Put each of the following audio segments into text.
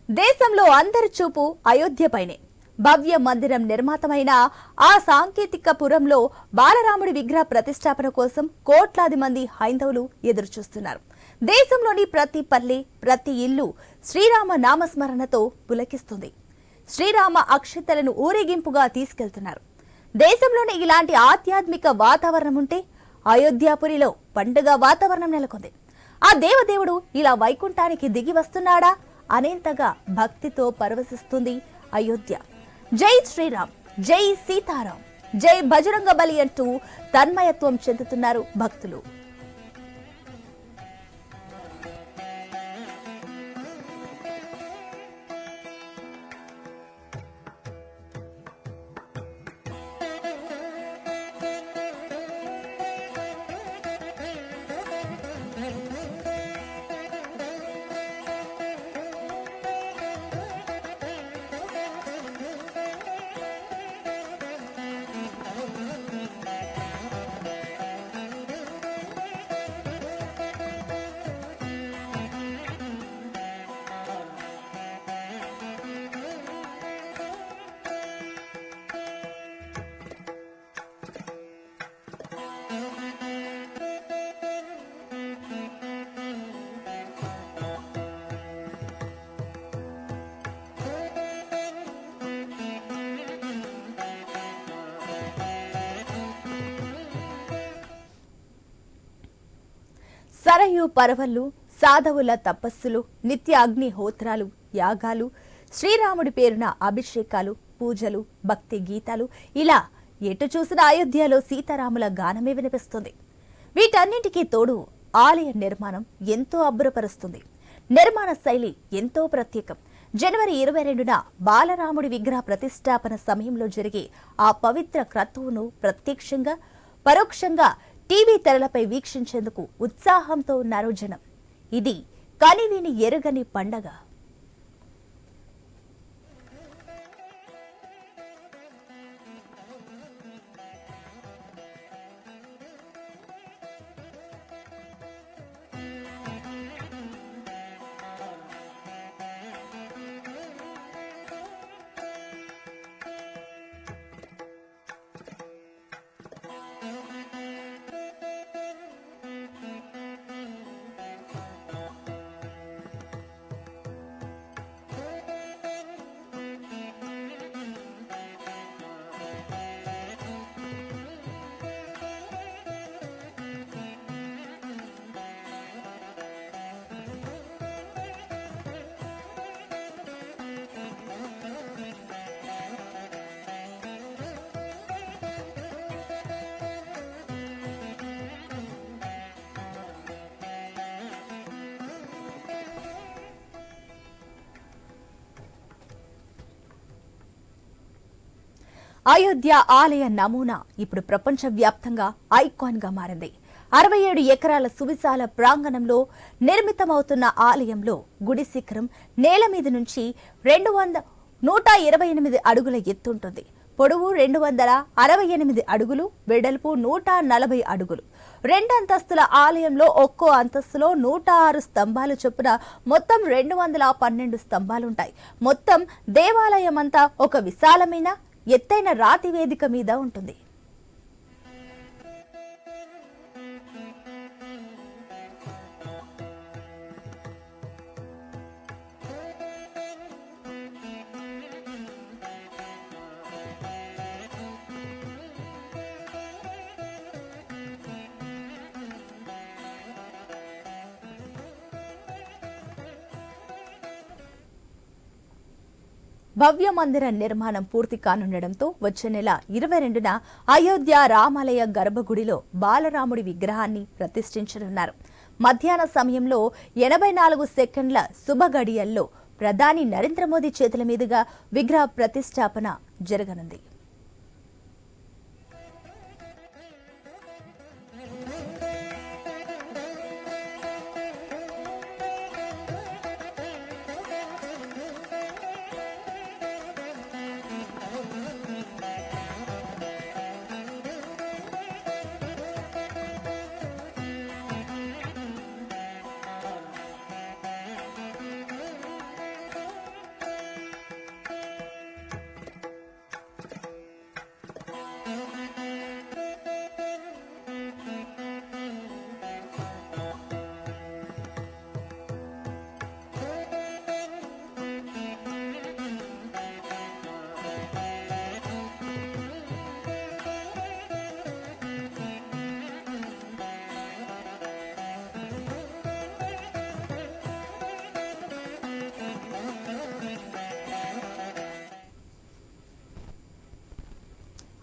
దేశంలో అందరి చూపు అయోధ్యపైనే. భవ్య మందిరం నిర్మాతమైన ఆ సాంకేతిక పురంలో బాలరాముడి విగ్రహ ప్రతిష్టాపన కోసం కోట్లాది మంది హైందవులు ఎదురుచూస్తున్నారు. దేశంలోని ప్రతి పల్లె, ప్రతి ఇల్లు శ్రీరామ నామస్మరణతో పులకిస్తుంది. శ్రీరామ అక్షతలను ఊరేగింపుగా తీసుకెళ్తున్నారు. దేశంలోని ఇలాంటి ఆధ్యాత్మిక వాతావరణం ఉంటే అయోధ్యాపురిలో పండుగ వాతావరణం నెలకొంది. ఆ దేవదేవుడు ఇలా వైకుంఠానికి దిగి వస్తున్నాడా అనేంతగా భక్తితో పరవశిస్తుంది అయోధ్య. జై శ్రీరామ్, జై సీతారాం, జై బజరంగ బలి అంటూ తన్మయత్వం చెందుతున్నారు భక్తులు. సరయు పర్వళ్ళు, సాధవుల తపస్సులు, నిత్య అగ్నిహోత్రాలు, యాగాలు, శ్రీరాముడి పేరున అభిషేకాలు, పూజలు, భక్తి గీతాలు, ఇలా ఎటు చూసిన అయోధ్యలో సీతారాముల గానమే వినిపిస్తుంది. వీటన్నింటికీ తోడు ఆలయ నిర్మాణం ఎంతో అబ్బురపరుస్తుంది. నిర్మాణ శైలి ఎంతో ప్రత్యేకం. జనవరి 22న బాలరాముడి విగ్రహ ప్రతిష్టాపన సమయంలో జరిగే ఆ పవిత్ర క్రతువును ప్రత్యక్షంగా, పరోక్షంగా టీవీ తెరలపై వీక్షించేందుకు ఉత్సాహంతో ఉన్నారు జనం. ఇది కనివిని ఎరుగని పండగ. అయోధ్య ఆలయ నమూనా ఇప్పుడు ప్రపంచవ్యాప్తంగా ఐకాన్ గా మారింది. 67 ఎకరాల సువిశాల ప్రాంగణంలో నిర్మితమవుతున్న ఆలయంలో గుడి శిఖరం నేల మీద నుంచి 128 అడుగుల ఎత్తుంటుంది. పొడవు 268 అడుగులు, వెడల్పు 140 అడుగులు. 2 అంతస్తుల ఆలయంలో ఒక్కో అంతస్తులో 106 స్తంభాలు చొప్పున మొత్తం 212 స్తంభాలుంటాయి. మొత్తం దేవాలయమంతా ఒక విశాలమైన ఎత్తైన రాతి వేదిక మీద ఉంటుంది. భవ్య మందిర నిర్మాణం పూర్తి కానుండటంతో వచ్చే నెల 22న అయోధ్య రామాలయ గర్భగుడిలో బాలరాముడి విగ్రహాన్ని ప్రతిష్ఠించనున్నారు. మధ్యాహ్న సమయంలో 84 సెకండ్ల శుభగడియల్లో ప్రధాని నరేంద్ర మోదీ చేతుల మీదుగా విగ్రహ ప్రతిష్టాపన జరగనుంది.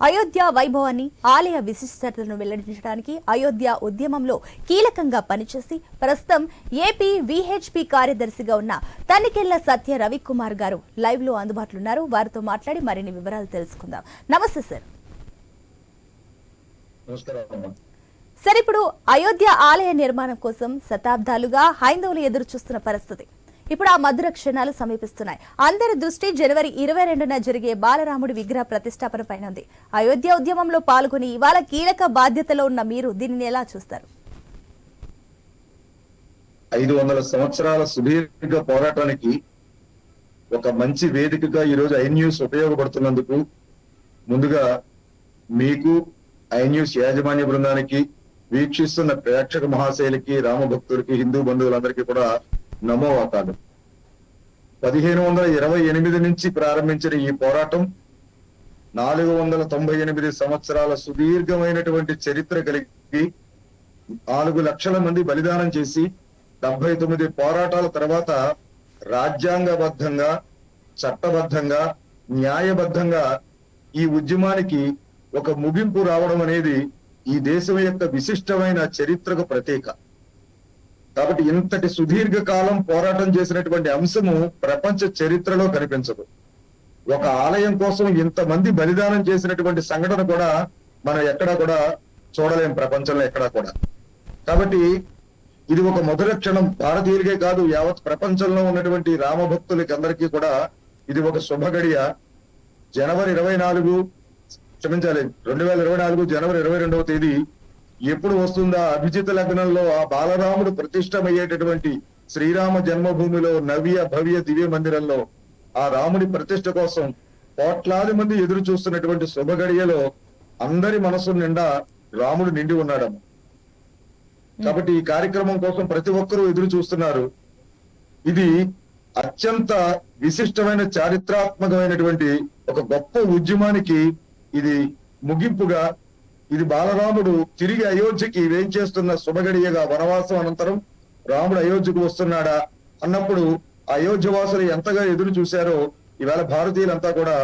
అయోధ్య వైభవాన్ని ఆలయ విశిష్టతలను వెల్లడించడానికి అయోధ్య ఉద్యమంలో కీలకంగా పనిచేసి ప్రస్తుతం ఏపీ విహెచ్పి కార్యదర్శిగా ఉన్న తనికెళ్ల సత్య రవికుమార్ గారు లైవ్ లో అందుబాటులో ఉన్నారు. వారితో మాట్లాడి మరిన్ని వివరాలు తెలుసుకుందాం. నమస్తే సార్. సార్, ఇప్పుడు అయోధ్య ఆలయ నిర్మాణం కోసం శతాబ్దాలుగా హైందవులు ఎదురు చూస్తున్న పరిస్థితి. ఇప్పుడు ఆ మధుర క్షణాలు సమీపిస్తున్నాయి. అందరి దృష్టి జనవరి 22న జరిగే బాలరాముడి విగ్రహ ప్రతిష్టాపన పైన ఉంది. అయోధ్య ఉద్యమంలో పాల్గొని ఇవాళ కీలక బాధ్యతలో ఉన్న మీరు దీనిని ఎలా చూస్తారు? 500 సంవత్సరాల సుదీర్ఘ పోరాటానికి ఒక మంచి వేదికగా ఈరోజు ఐ న్యూస్ ఉపయోగపడుతున్నందుకు ముందుగా మీకు, ఐ న్యూస్ యాజమాన్య బృందానికి, వీక్షిస్తున్న ప్రేక్షక మహాశైలికి, రామభక్తులకి, హిందూ బంధువులందరికీ కూడా నమోవాకాలు. 1528 నుంచి ప్రారంభించిన ఈ పోరాటం 498 సంవత్సరాల సుదీర్ఘమైనటువంటి చరిత్ర కలిగి 4 లక్షల మంది బలిదానం చేసి 79 పోరాటాల తర్వాత రాజ్యాంగబద్ధంగా, చట్టబద్ధంగా, న్యాయబద్ధంగా ఈ ఉద్యమానికి ఒక ముగింపు రావడం అనేది ఈ దేశం యొక్క విశిష్టమైన చరిత్రకు ప్రతీక. కాబట్టి ఇంతటి సుదీర్ఘ కాలం పోరాటం చేసినటువంటి అంశము ప్రపంచ చరిత్రలో కనిపించదు. ఒక ఆలయం కోసం ఇంతమంది బలిదానం చేసినటువంటి సంఘటన కూడా మనం ఎక్కడా కూడా చూడలేం, ప్రపంచంలో ఎక్కడా కూడా. కాబట్టి ఇది ఒక మధుర క్షణం. భారతీయులకే కాదు, యావత్ ప్రపంచంలో ఉన్నటువంటి రామభక్తులకి అందరికీ కూడా ఇది ఒక శుభగడియ. జనవరి 2024 జనవరి 22వ తేదీ ఎప్పుడు వస్తుందా అభిజిత లగ్నంలో ఆ బాలరాముడు ప్రతిష్టమయ్యేటటువంటి శ్రీరామ జన్మభూమిలో నవ్య భవ్య దివ్య మందిరంలో ఆ రాముడి ప్రతిష్ట కోసం కోట్లాది మంది ఎదురు చూస్తున్నటువంటి శుభగడియలో అందరి మనసు నిండా రాముడు నిండి ఉన్నాడమ్మ. కాబట్టి ఈ కార్యక్రమం కోసం ప్రతి ఒక్కరూ ఎదురు చూస్తున్నారు. ఇది అత్యంత విశిష్టమైన చారిత్రాత్మకమైనటువంటి ఒక గొప్ప ఉద్యమానికి ఇది ముగింపుగా, ఇది బాలరాముడు తిరిగి అయోధ్యకి వేంచేస్తున్న శుభగడియగా, వనవాసం అనంతరం రాముడు అయోధ్యకు వస్తున్నాడా అన్నప్పుడు అయోధ్య వాసులు ఎంతగా ఎదురు చూశారో ఈవేళ భారతీయులంతా కూడా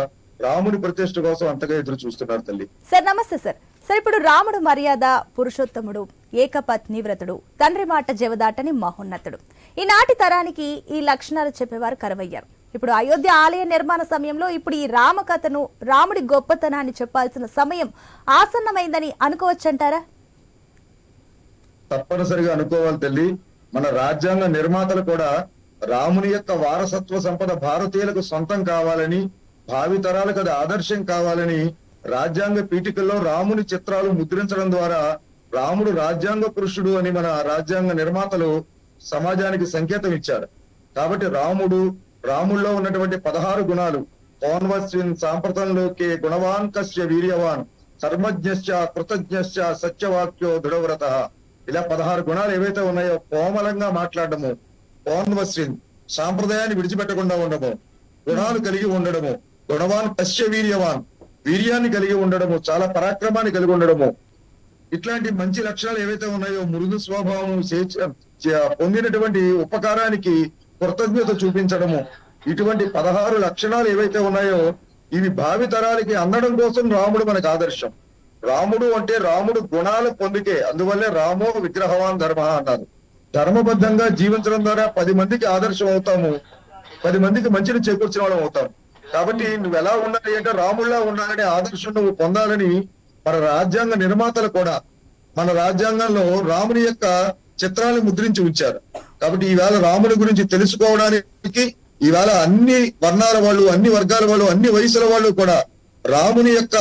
రాముడి ప్రతిష్ఠ కోసం అంతగా ఎదురు చూస్తున్నారు. తల్లి సార్, నమస్తే సార్. సార్, ఇప్పుడు రాముడు మర్యాద పురుషోత్తముడు, ఏకపత్ని వ్రతుడు, తండ్రి మాట జవదాటని మహోన్నతుడు. ఈనాటి తరానికి ఈ లక్షణాలు చెప్పేవారు కరువయ్యారు. ఇప్పుడు అయోధ్య ఆలయ నిర్మాణ సమయంలో ఇప్పుడు ఈ రామకథను, రాముడి గొప్పతనాన్ని చెప్పాల్సిన సమయం ఆసన్నమైందని అనుకోవచ్చంటారా? తప్పనిసరిగా అనుకోవాలి తల్లి. మన రాజ్యాంగ నిర్మాతలు కూడా రాముని యొక్క వారసత్వ సంపద భారతీయులకు సొంతం కావాలని, భావితరాలకు అది ఆదర్శం కావాలని రాజ్యాంగ పీఠికల్లో రాముని చిత్రాలు ముద్రించడం ద్వారా రాముడు రాజ్యాంగ పురుషుడు అని మన రాజ్యాంగ నిర్మాతలు సమాజానికి సంకేతం ఇచ్చారు. కాబట్టి రాముల్లో ఉన్నటువంటి 16 గుణాలు, పౌన్వస్విన్ సాంప్రతంలోకే గుణవాన్ కస్య వీర్యవాన్ కర్మజ్ఞశ్చ కృతజ్ఞశ్చ సత్యవాక్యో దృఢవ్రత, ఇలా 16 గుణాలు ఏవైతే ఉన్నాయో కోమలంగా మాట్లాడము, పౌన్వస్విన్ సాంప్రదాయాన్ని విడిచిపెట్టకుండా ఉండము, గుణాలు కలిగి ఉండడము, గుణవాన్ కస్య వీర్యవాన్ వీర్యాన్ని కలిగి ఉండడము, చాలా పరాక్రమాన్ని కలిగి ఉండడము, ఇట్లాంటి మంచి లక్షణాలు ఏవైతే ఉన్నాయో, మృదు స్వభావం, పొందినటువంటి ఉపకారానికి కృతజ్ఞత చూపించడము, ఇటువంటి 16 లక్షణాలు ఏవైతే ఉన్నాయో ఇవి భావి తరాలకి అందడం కోసం రాముడు మనకు ఆదర్శం. రాముడు అంటే రాముడు గుణాలు పొందికే, అందువల్లే రామో విగ్రహవాన్ ధర్మ అన్నారు. ధర్మబద్ధంగా జీవించడం ద్వారా 10 మందికి ఆదర్శం అవుతాము, 10 మందికి మంచిని చేకూర్చిన వాళ్ళం అవుతాం. కాబట్టి నువ్వు ఎలా ఉండాలి అంటే రాముడిలా ఉండాలనే ఆదర్శం నువ్వు పొందాలని మన రాజ్యాంగ నిర్మాతలు కూడా మన రాజ్యాంగంలో రాముని యొక్క చిత్రాలను ముద్రించి ఉంచారు. కాబట్టి ఈవేళ రాముని గురించి తెలుసుకోవడానికి ఈవేళ అన్ని వర్ణాల వాళ్ళు, అన్ని వర్గాల వాళ్ళు, అన్ని వయసుల వాళ్ళు కూడా రాముని యొక్క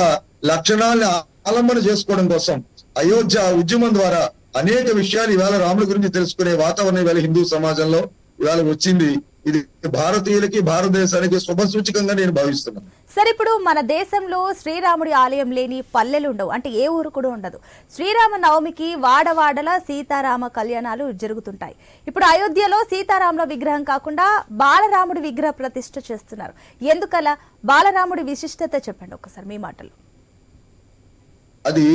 లక్షణాలను ఆలంబన చేసుకోవడం కోసం అయోధ్య ఉద్యమం ద్వారా అనేక విషయాలు ఈవేళ రాముడి గురించి తెలుసుకునే వాతావరణం ఈవేళ హిందూ సమాజంలో ఈవేళ వచ్చింది. ఇది భారతీయులకి, భారతదేశానికి శుభ సూచకంగా నేను భావిస్తున్నాను. సరే, ఇప్పుడు మన దేశంలో శ్రీరాముడి ఆలయం లేని పల్లెలు ఉండవు, అంటే ఏ ఊరు కూడా ఉండదు. శ్రీరామ నవమికి వాడవాడల సీతారామ కళ్యాణాలు జరుగుతుంటాయి. ఇప్పుడు అయోధ్యలో సీతారాముల విగ్రహం కాకుండా బాలరాముడి విగ్రహ ప్రతిష్ఠ చేస్తున్నారు. ఎందుకలా? బాలరాముడి విశిష్టత చెప్పండి ఒకసారి మీ మాటలు. అది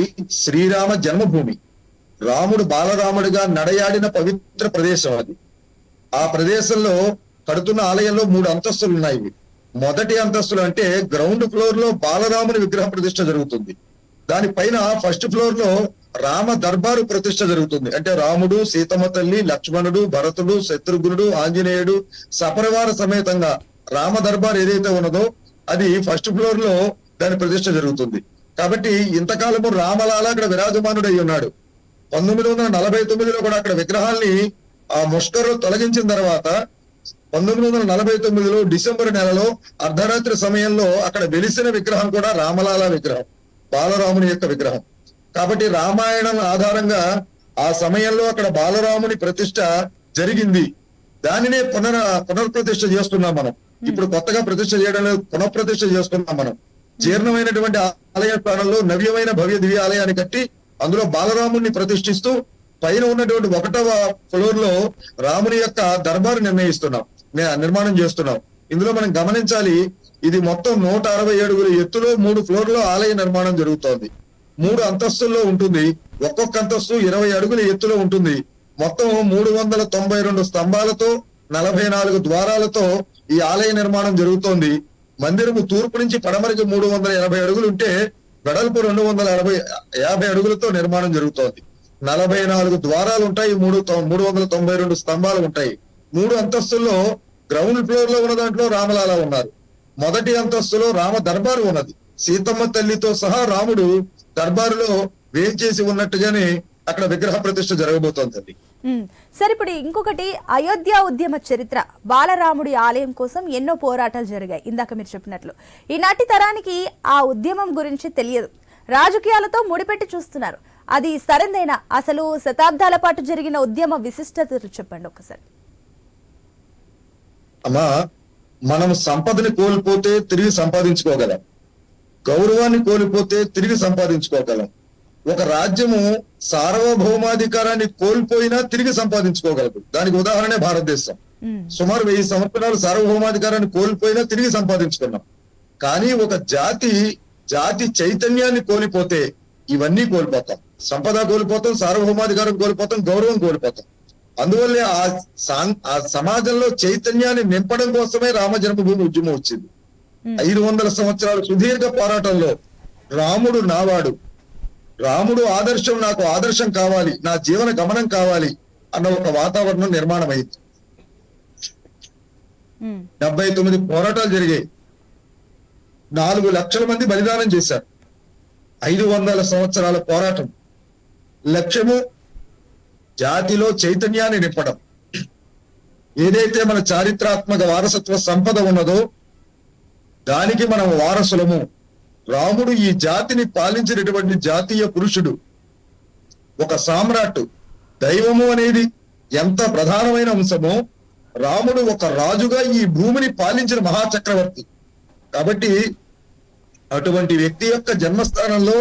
శ్రీరామ జన్మభూమి. రాముడు బాలరాముడిగా నడయాడిన పవిత్ర ప్రదేశం అది. ఆ ప్రదేశంలో కడుతున్న ఆలయంలో 3 అంతస్తులు ఉన్నాయి. మొదటి అంతస్తులో అంటే గ్రౌండ్ ఫ్లోర్ లో బాలరాముని విగ్రహ ప్రతిష్ఠ జరుగుతుంది. దానిపైన ఫస్ట్ ఫ్లోర్ లో రామ దర్బారు ప్రతిష్ఠ జరుగుతుంది. అంటే రాముడు, సీతమ్మ తల్లి, లక్ష్మణుడు, భరతుడు, శత్రుఘ్నుడు, ఆంజనేయుడు సపరివార సమేతంగా రామ దర్బార్ ఏదైతే ఉన్నదో అది ఫస్ట్ ఫ్లోర్ లో దాని ప్రతిష్ఠ జరుగుతుంది. కాబట్టి ఇంతకాలము రామలాల అక్కడ విరాజమానుడై ఉన్నాడు. 1949లో కూడా అక్కడ విగ్రహాల్ని ఆ ముష్కరు తొలగించిన తర్వాత 1949లో డిసెంబర్ నెలలో అర్ధరాత్రి సమయంలో అక్కడ వెలిసిన విగ్రహం కూడా రామలాల విగ్రహం, బాలరాముని యొక్క విగ్రహం. కాబట్టి రామాయణం ఆధారంగా ఆ సమయంలో అక్కడ బాలరాముని ప్రతిష్ఠ జరిగింది. దానినే పునర్ప్రతిష్ఠ చేస్తున్నాం మనం. ఇప్పుడు కొత్తగా ప్రతిష్ఠ చేయడం లేదు, పునఃప్రతిష్ఠ చేస్తున్నాం మనం. జీర్ణమైనటువంటి ఆలయ స్థానంలో నవ్యమైన భవ్య దివ్య ఆలయాన్ని కట్టి అందులో బాలరాముని ప్రతిష్ఠిస్తూ పైన ఉన్నటువంటి 1వ ఫ్లోర్ లో రాముని యొక్క దర్బారు నిర్మాణం చేస్తున్నాం. ఇందులో మనం గమనించాలి, ఇది మొత్తం 160 అడుగుల ఎత్తులో 3 ఫ్లోర్లో ఆలయ నిర్మాణం జరుగుతోంది. 3 అంతస్తుల్లో ఉంటుంది. ఒక్కొక్క అంతస్తు 20 అడుగుల ఎత్తులో ఉంటుంది. మొత్తం 392 స్తంభాలతో 44 ద్వారాలతో ఈ ఆలయ నిర్మాణం జరుగుతోంది. మందిరము తూర్పు నుంచి పడమరికి 380 అడుగులు ఉంటే వెడల్పు 250 అడుగులతో నిర్మాణం జరుగుతోంది. 44 ద్వారాలు ఉంటాయి, 392 స్తంభాలు ఉంటాయి. 3 అంతస్తుల్లో గ్రౌండ్ ఫ్లోర్ లో ఉన్న దాంట్లో రామలాల ఉన్నారు. మొదటి అంతస్తులో రామ దర్బారు ఉన్నది. సీతమ్మ తల్లితో సహా రాముడు దర్బారులో వేంచేసి ఉన్నట్టుగానే అక్కడ విగ్రహ ప్రతిష్ఠ జరగబోతోంది. సరే, ఇప్పుడు ఇంకొకటి, అయోధ్య ఉద్యమ చరిత్ర. బాలరాముడి ఆలయం కోసం ఎన్నో పోరాటాలు జరిగాయి. ఇందాక మీరు చెప్పినట్లు ఈనాటి తరానికి ఆ ఉద్యమం గురించి తెలియదు, రాజకీయాలతో ముడిపెట్టి చూస్తున్నారు. అది సరైందేనా? అసలు శతాబ్దాల పాటు జరిగిన ఉద్యమ విశిష్టత చెప్పండి ఒకసారి. అమ్మా, మనం సంపదని కోల్పోతే తిరిగి సంపాదించుకోగలం, గౌరవాన్ని కోల్పోతే తిరిగి సంపాదించుకోగలం. ఒక రాజ్యము సార్వభౌమాధికారాన్ని కోల్పోయినా తిరిగి సంపాదించుకోగలదు. దానికి ఉదాహరణే భారతదేశం. సుమారు 1000 సంవత్సరాలు సార్వభౌమాధికారాన్ని కోల్పోయినా తిరిగి సంపాదించుకున్నాం. కానీ ఒక జాతి చైతన్యాన్ని కోల్పోతే ఇవన్నీ కోల్పోతాం. సంపద కోల్పోతాం, సార్వభౌమాధికారం కోల్పోతాం, గౌరవం కోల్పోతాం. అందువల్లే ఆ సమాజంలో చైతన్యాన్ని నింపడం కోసమే రామ జన్మభూమి ఉద్యమం వచ్చింది. 500 సంవత్సరాల సుదీర్ఘ పోరాటంలో రాముడు నావాడు, రాముడు ఆదర్శం, నాకు ఆదర్శం కావాలి, నా జీవన గమనం కావాలి అన్న ఒక వాతావరణం నిర్మాణం అయింది. 79 పోరాటాలు జరిగాయి. 4 లక్షల మంది బలిదానం చేశారు. 500 సంవత్సరాల పోరాటం. లక్ష్యము జాతిలో చైతన్యాన్ని నింపడం. ఏదైతే మన చారిత్రాత్మక వారసత్వ సంపద ఉన్నదో దానికి మనం వారసులము. రాముడు ఈ జాతిని పాలించినటువంటి జాతీయ పురుషుడు, ఒక సామ్రాట్. దైవము అనేది ఎంత ప్రధానమైన అంశమో రాముడు ఒక రాజుగా ఈ భూమిని పాలించిన మహాచక్రవర్తి. కాబట్టి అటువంటి వ్యక్తి యొక్క జన్మస్థానంలో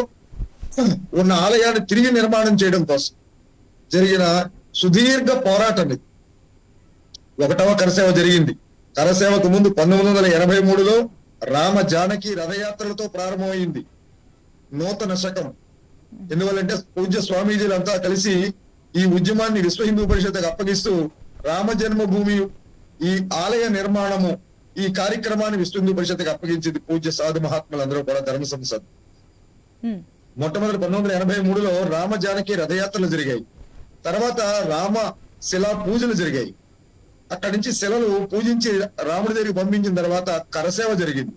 ఉన్న ఆలయాన్ని తిరిగి నిర్మాణం చేయడం కోసం జరిగిన సుదీర్ఘ పోరాటం ఇది. 1వ కరసేవ జరిగింది. కరసేవకు ముందు 1983లో రామ జానకి రథయాత్రలతో ప్రారంభమైంది నూతన శకం. ఎందువల్లంటే పూజ్య స్వామీజీలంతా కలిసి ఈ ఉద్యమాన్ని విశ్వ హిందూ పరిషత్కు అప్పగిస్తూ రామ జన్మభూమి ఈ ఆలయ నిర్మాణము ఈ కార్యక్రమాన్ని విశ్వ హిందూ పరిషత్కు అప్పగించింది పూజ్య సాధు మహాత్ములందరూ కూడా ధర్మ సంసద్. మొట్టమొదటి 1983లో రామ జానకి రథయాత్రలు జరిగాయి. తర్వాత రామ శిలా పూజలు జరిగాయి. అక్కడి నుంచి శిలలు పూజించి రాముడి దగ్గరికి పంపించిన తర్వాత కరసేవ జరిగింది.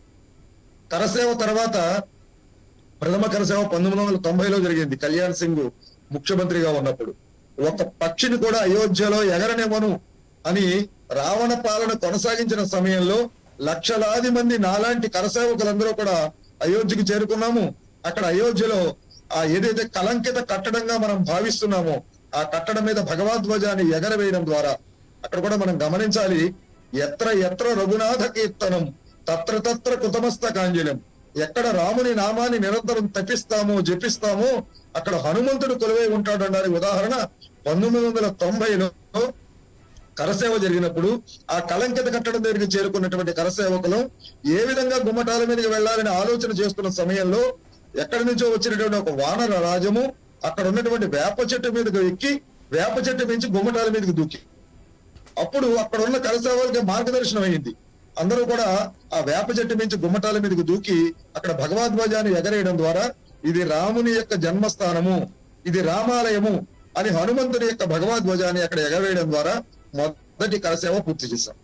కరసేవ తర్వాత ప్రథమ కరసేవ 1990లో జరిగింది. కళ్యాణ్ సింగ్ ముఖ్యమంత్రిగా ఉన్నప్పుడు ఒక పక్షిని కూడా అయోధ్యలో ఎగరనివ్వను అని రావణ పాలన కొనసాగించిన సమయంలో లక్షలాది మంది నాలాంటి కరసేవకులందరూ కూడా అయోధ్యకు చేరుకున్నాము. అక్కడ అయోధ్యలో ఆ ఏదైతే కలంకిత కట్టడంగా మనం భావిస్తున్నామో ఆ కట్టడం మీద భగవద్ధ్వజాన్ని ఎగరవేయడం ద్వారా అక్కడ కూడా మనం గమనించాలి. ఎత్ర ఎత్ర రఘునాథ కీర్తనం తత్ర తత్ర కృతమస్తకాంజలం. ఎక్కడ రాముని నామాన్ని నిరంతరం తపిస్తామో జపిస్తామో అక్కడ హనుమంతుడు కొలువై ఉంటాడు అనడానికి ఉదాహరణ 1990లో కరసేవ జరిగినప్పుడు ఆ కలంకిత కట్టడం దగ్గరికి చేరుకున్నటువంటి కరసేవకులు ఏ విధంగా గుమ్మటాల మీదకి వెళ్లాలని ఆలోచన చేస్తున్న సమయంలో ఎక్కడి నుంచో వచ్చినటువంటి ఒక వానర రాజము అక్కడ ఉన్నటువంటి వేప చెట్టు మీదకి ఎక్కి వేప చెట్టు మించి గుమ్మటాల మీదకి దూకి అప్పుడు అక్కడ ఉన్న కరసేవలకి మార్గదర్శనం అయింది. అందరూ కూడా ఆ వేప చెట్టు నుంచి గుమ్మటాల మీదకి దూకి అక్కడ భగవద్ధ్వజాన్ని ఎగరేయడం ద్వారా ఇది రాముని యొక్క జన్మస్థానము, ఇది రామాలయము అని హనుమంతుని యొక్క భగవద్ధ్వజాన్ని అక్కడ ఎగవేయడం ద్వారా మొదటి కరసేవ పూర్తి చేశాం.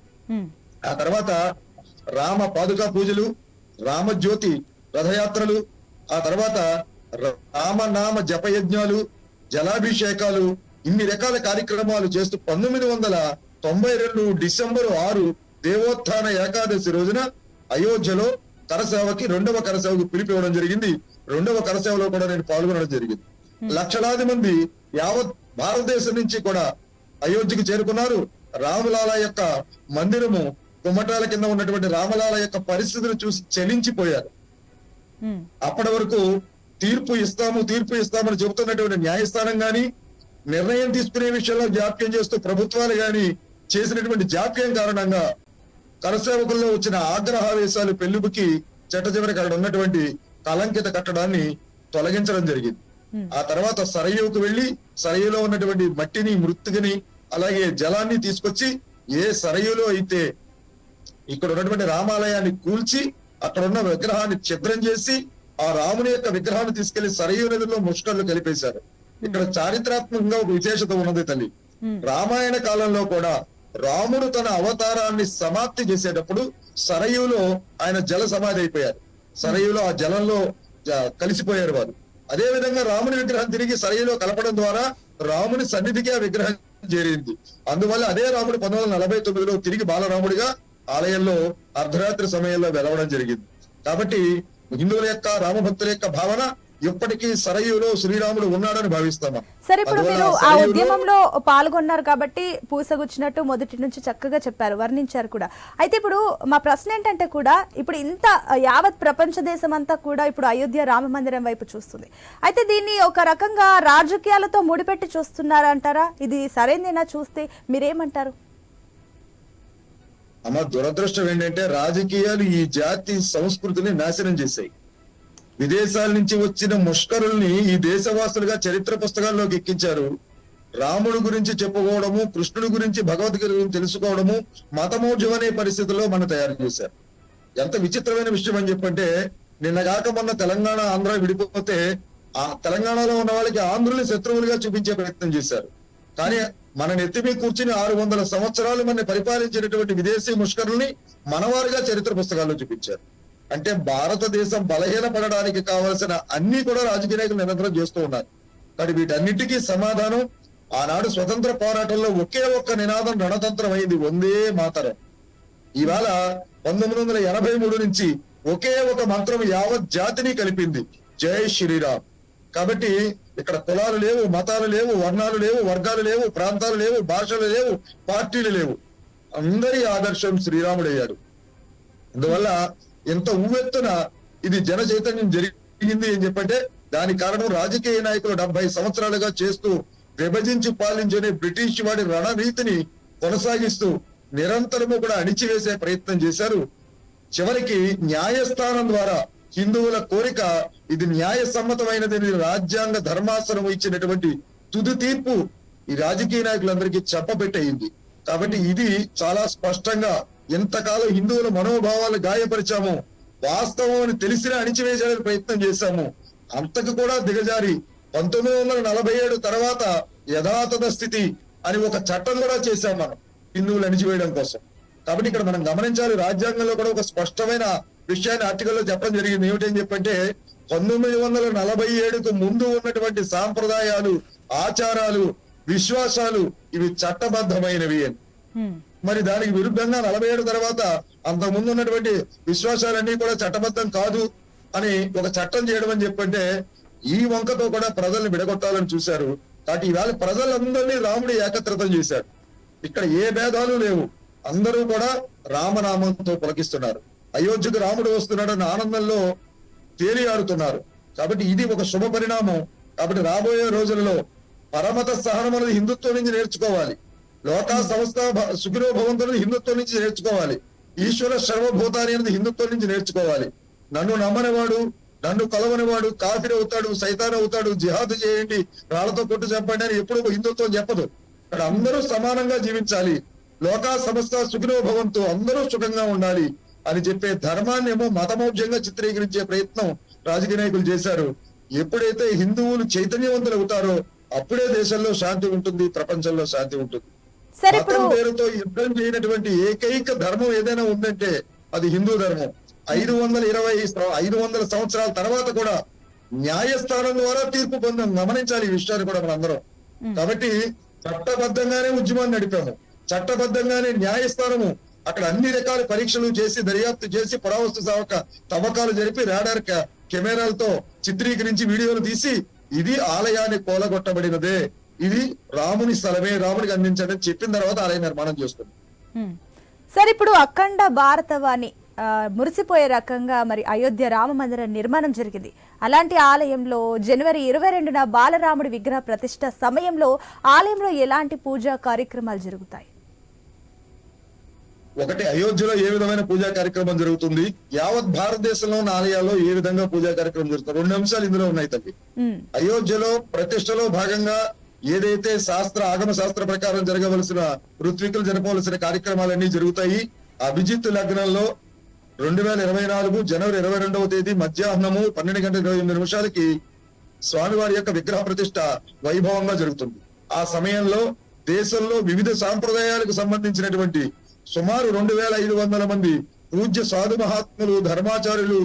ఆ తర్వాత రామ పాదుకా పూజలు, రామజ్యోతి రథయాత్రలు, ఆ తర్వాత రామనామ జపయజ్ఞాలు, జలాభిషేకాలు, ఇన్ని రకాల కార్యక్రమాలు చేస్తూ 1992 డిసెంబర్ 6 దేవోత్థాన ఏకాదశి రోజున అయోధ్యలో కరసేవకి 2వ కరసేవకు పిలిపివ్వడం జరిగింది. 2వ కరసేవలో కూడా నేను పాల్గొనడం జరిగింది. లక్షలాది మంది యావత్ భారతదేశం నుంచి కూడా అయోధ్యకి చేరుకున్నారు. రామలాల యొక్క మందిరము గుమ్మటాల కింద ఉన్నటువంటి రామలాల యొక్క పరిస్థితిని చూసి చలించిపోయారు. అప్పటి వరకు తీర్పు ఇస్తామని చెబుతున్నటువంటి న్యాయస్థానం గాని, నిర్ణయం తీసుకునే విషయంలో జాప్యం చేస్తూ ప్రభుత్వాలు గాని చేసినటువంటి జాప్యం కారణంగా కరసేవకుల్లో వచ్చిన ఆగ్రహావేశాలు పెళ్లిబుకి చివరికి అక్కడ ఉన్నటువంటి కలంకిత కట్టడాన్ని తొలగించడం జరిగింది. ఆ తర్వాత సరయుకు వెళ్లి సరయులో ఉన్నటువంటి మట్టిని, మృత్తికని, అలాగే జలాన్ని తీసుకొచ్చి ఏ సరయులో అయితే ఇక్కడ ఉన్నటువంటి రామాలయాన్ని కూల్చి అక్కడ ఉన్న విగ్రహాన్ని ఛిద్రం చేసి ఆ రాముని యొక్క విగ్రహాన్ని తీసుకెళ్లి సరయు నదిలో ముష్కర్లు కలిపేశారు. ఇక్కడ చారిత్రాత్మకంగా ఒక విశేషత ఉన్నది తల్లి. రామాయణ కాలంలో కూడా రాముడు తన అవతారాన్ని సమాప్తి చేసేటప్పుడు సరయులో ఆయన జల సమాధి అయిపోయారు. సరయులో ఆ జలంలో కలిసిపోయారు వారు. అదే విధంగా రాముని విగ్రహం తిరిగి సరయులో కలపడం ద్వారా రాముని సన్నిధికి ఆ విగ్రహం చేరింది. అందువల్ల అదే రాముడు 1949లో తిరిగి బాలరాముడిగా ఆలయంలో అర్ధరాత్రి సమయంలో వెలవడం జరిగింది. కాబట్టి హిందువుల యొక్క రామభక్తుల యొక్క భావన ఇప్పటికీ సరయులో శ్రీరాముడు ఉన్నాడని భావిస్తామా. సరే, ఇప్పుడు మీరు ఆ ఉద్యమంలో పాల్గొన్నారు కాబట్టి పూసగుచ్చినట్టు మొదటి నుంచి చక్కగా చెప్పారు, వర్ణించారు కూడా. అయితే ఇప్పుడు మా ప్రశ్న ఏంటంటే కూడా ఇప్పుడు ఇంత యావత్ ప్రపంచ దేశం అంతా కూడా ఇప్పుడు అయోధ్య రామ మందిరం వైపు చూస్తుంది. అయితే దీన్ని ఒక రకంగా రాజకీయాలతో ముడిపెట్టి చూస్తున్నారంటారా? ఇది సరైనదేనా? చూస్తే మీరేమంటారు? అమ్మ, దురదృష్టం ఏంటంటే రాజకీయాలు ఈ జాతి సంస్కృతిని నాశనం చేశాయి. విదేశాల నుంచి వచ్చిన ముష్కరుల్ని ఈ దేశవాసులుగా చరిత్ర పుస్తకాల్లోకి ఎక్కించారు. రాముడు గురించి చెప్పుకోవడము, కృష్ణుడి గురించి, భగవద్గీత గురించి తెలుసుకోవడము మతమోజం అనే పరిస్థితుల్లో మనం తయారు చేశారు. ఎంత విచిత్రమైన విషయం అని చెప్పంటే, నిన్నగాక మొన్న తెలంగాణ ఆంధ్ర విడిపోతే ఆ తెలంగాణలో ఉన్న వాళ్ళకి ఆంధ్రుల్ని శత్రువులుగా చూపించే ప్రయత్నం చేశారు. కానీ మన నెత్తిమీ కూర్చుని 600 సంవత్సరాలు మన పరిపాలించినటువంటి విదేశీ ముష్కరుల్ని మనవారుగా చరిత్ర పుస్తకాల్లో చూపించారు. అంటే భారతదేశం బలహీనపడడానికి కావలసిన అన్ని కూడా రాజకీయ నాయకులు నిరంతరం చేస్తూ ఉన్నారు. కానీ వీటన్నిటికీ సమాధానం ఆనాడు స్వతంత్ర పోరాటంలో ఒకే ఒక్క నినాదం రణతంత్రం అయింది, వందే మాతరం. ఇవాళ 1983 నుంచి ఒకే ఒక మంత్రం యావత్ జాతిని కలిపింది, జై శ్రీరామ్. కాబట్టి ఇక్కడ కులాలు లేవు, మతాలు లేవు, వర్ణాలు లేవు, వర్గాలు లేవు, ప్రాంతాలు లేవు, భాషలు లేవు, పార్టీలు లేవు. అందరి ఆదర్శం శ్రీరాముడయ్యాడు. అందువల్ల ఎంత ఉవ్వెత్తున ఇది జన చైతన్యం జరిగింది అని చెప్పంటే దానికి కారణం రాజకీయ నాయకులు 70 సంవత్సరాలుగా చేస్తూ విభజించి పాలించే బ్రిటిష్ వాడి రణనీతిని కొనసాగిస్తూ నిరంతరము కూడా అణిచివేసే ప్రయత్నం చేశారు. చివరికి న్యాయస్థానం ద్వారా హిందువుల కోరిక ఇది న్యాయసమ్మతమైనది రాజ్యాంగ ధర్మాసనం ఇచ్చినటువంటి తుది తీర్పు ఈ రాజకీయ నాయకులందరికీ చెప్పబెట్టయింది. కాబట్టి ఇది చాలా స్పష్టంగా ఎంతకాలం హిందువుల మనోభావాలు గాయపరిచాము, వాస్తవం అని తెలిసినా అణిచివేసేందుకు ప్రయత్నం చేశాము. అంతకు కూడా దిగజారి 1947 తర్వాత యథాతథ స్థితి అని ఒక చట్టం కూడా చేశాం మనం హిందువులు అణిచివేయడం కోసం. కాబట్టి ఇక్కడ మనం గమనించాలి, రాజ్యాంగంలో కూడా ఒక స్పష్టమైన విషయాన్ని ఆర్టికల్లో చెప్పడం జరిగింది. ఏమిటని చెప్పంటే 1947కు ముందు ఉన్నటువంటి సాంప్రదాయాలు, ఆచారాలు, విశ్వాసాలు ఇవి చట్టబద్ధమైనవి అని. మరి దానికి విరుద్ధంగా 47 తర్వాత అంతకు ముందు ఉన్నటువంటి విశ్వాసాలన్నీ కూడా చట్టబద్ధం కాదు అని ఒక చట్టం చేయడం అని చెప్పంటే ఈ వంకతో కూడా ప్రజల్ని విడగొట్టాలని చూశారు. కాబట్టి ఈవేళ ప్రజలందరినీ రాముడి ఏకత్రితం చేశారు. ఇక్కడ ఏ భేదాలు లేవు, అందరూ కూడా రామనామంతో పులకిస్తున్నారు. అయోధ్యకు రాముడు వస్తున్నాడన్న ఆనందంలో తేలియాడుతున్నారు. కాబట్టి ఇది ఒక శుభ పరిణామం. కాబట్టి రాబోయే రోజులలో పరమత సహనం అనేది హిందుత్వం నుంచి నేర్చుకోవాలి. లోకా సంస్థ సుఖినో భవంతుని హిందుత్వం నుంచి నేర్చుకోవాలి. ఈశ్వర సర్వభూతాన్ని అనేది హిందుత్వం నుంచి నేర్చుకోవాలి. నన్ను నమ్మనివాడు, నన్ను కొలవనివాడు కాఫిర్ అవుతాడు, సైతాన్ అవుతాడు, జిహాద్ చేయండి, రాళ్లతో కొట్టు చెప్పండి అని ఎప్పుడు హిందుత్వం చెప్పదు. ఇక్కడ అందరూ సమానంగా జీవించాలి. లోకా సమస్త సుఖినో భవంతు, అందరూ సుఖంగా ఉండాలి అని చెప్పే ధర్మాన్ని ఏమో మతమౌఢ్యంగా చిత్రీకరించే ప్రయత్నం రాజకీయ నాయకులు చేశారు. ఎప్పుడైతే హిందువులు చైతన్యవంతులు అవుతారో అప్పుడే దేశంలో శాంతి ఉంటుంది, ప్రపంచంలో శాంతి ఉంటుంది. సరే, ఇప్పుడు మతం పేరుతో యుద్ధం చేయనటువంటి ఏకైక ధర్మం ఏదైనా ఉందంటే అది హిందూ ధర్మం. 500 సంవత్సరాల తర్వాత కూడా న్యాయస్థానం ద్వారా తీర్పు పొందాం. గమనించాలి ఈ విషయాన్ని కూడా మనందరం. కాబట్టి చట్టబద్ధంగానే ఉద్యమాన్ని నడిపాము, చట్టబద్ధంగానే న్యాయస్థానము అక్కడ అన్ని రకాల పరీక్షలు చేసి, దర్యాప్తు చేసి, పురావస్తు తవ్వకాలు జరిపి, రాడార్ కెమెరాలతో చిత్రీకరించి వీడియోలు తీసి ఇది ఆలయాన్ని కూలగొట్టబడినదే, ఇది రాముని స్థలమే, రామునికి అందించండి చెప్పిన తర్వాత ఆలయ నిర్మాణం చేస్తుంది. సరే, ఇప్పుడు అఖండ భారతవాణి మురిసిపోయే రకంగా మరి అయోధ్య రామ మందిర నిర్మాణం జరిగింది. అలాంటి ఆలయంలో జనవరి 22న బాలరాముడి విగ్రహ ప్రతిష్ట సమయంలో ఆలయంలో ఎలాంటి పూజా కార్యక్రమాలు జరుగుతాయి? ఒకటి, అయోధ్యలో ఏ విధమైన పూజా కార్యక్రమం జరుగుతుంది, యావత్ భారతదేశంలో ఉన్న ఆలయాల్లో ఏ విధంగా పూజా కార్యక్రమం జరుగుతుంది, 2 అంశాలు ఇందులో ఉన్నాయి తల్లి. అయోధ్యలో ప్రతిష్టలో భాగంగా ఏదైతే ఆగమ శాస్త్ర ప్రకారం జరగవలసిన ఋత్వికులు జరపవలసిన కార్యక్రమాలన్నీ జరుగుతాయి. అభిజిత్ లగ్నంలో 2024 జనవరి 22వ తేదీ మధ్యాహ్నము 12:28 స్వామివారి యొక్క విగ్రహ ప్రతిష్ట వైభవంగా జరుగుతుంది. ఆ సమయంలో దేశంలో వివిధ సాంప్రదాయాలకు సంబంధించినటువంటి సుమారు 2500 మంది పూజ్య సాధు మహాత్ములు, ధర్మాచార్యులు,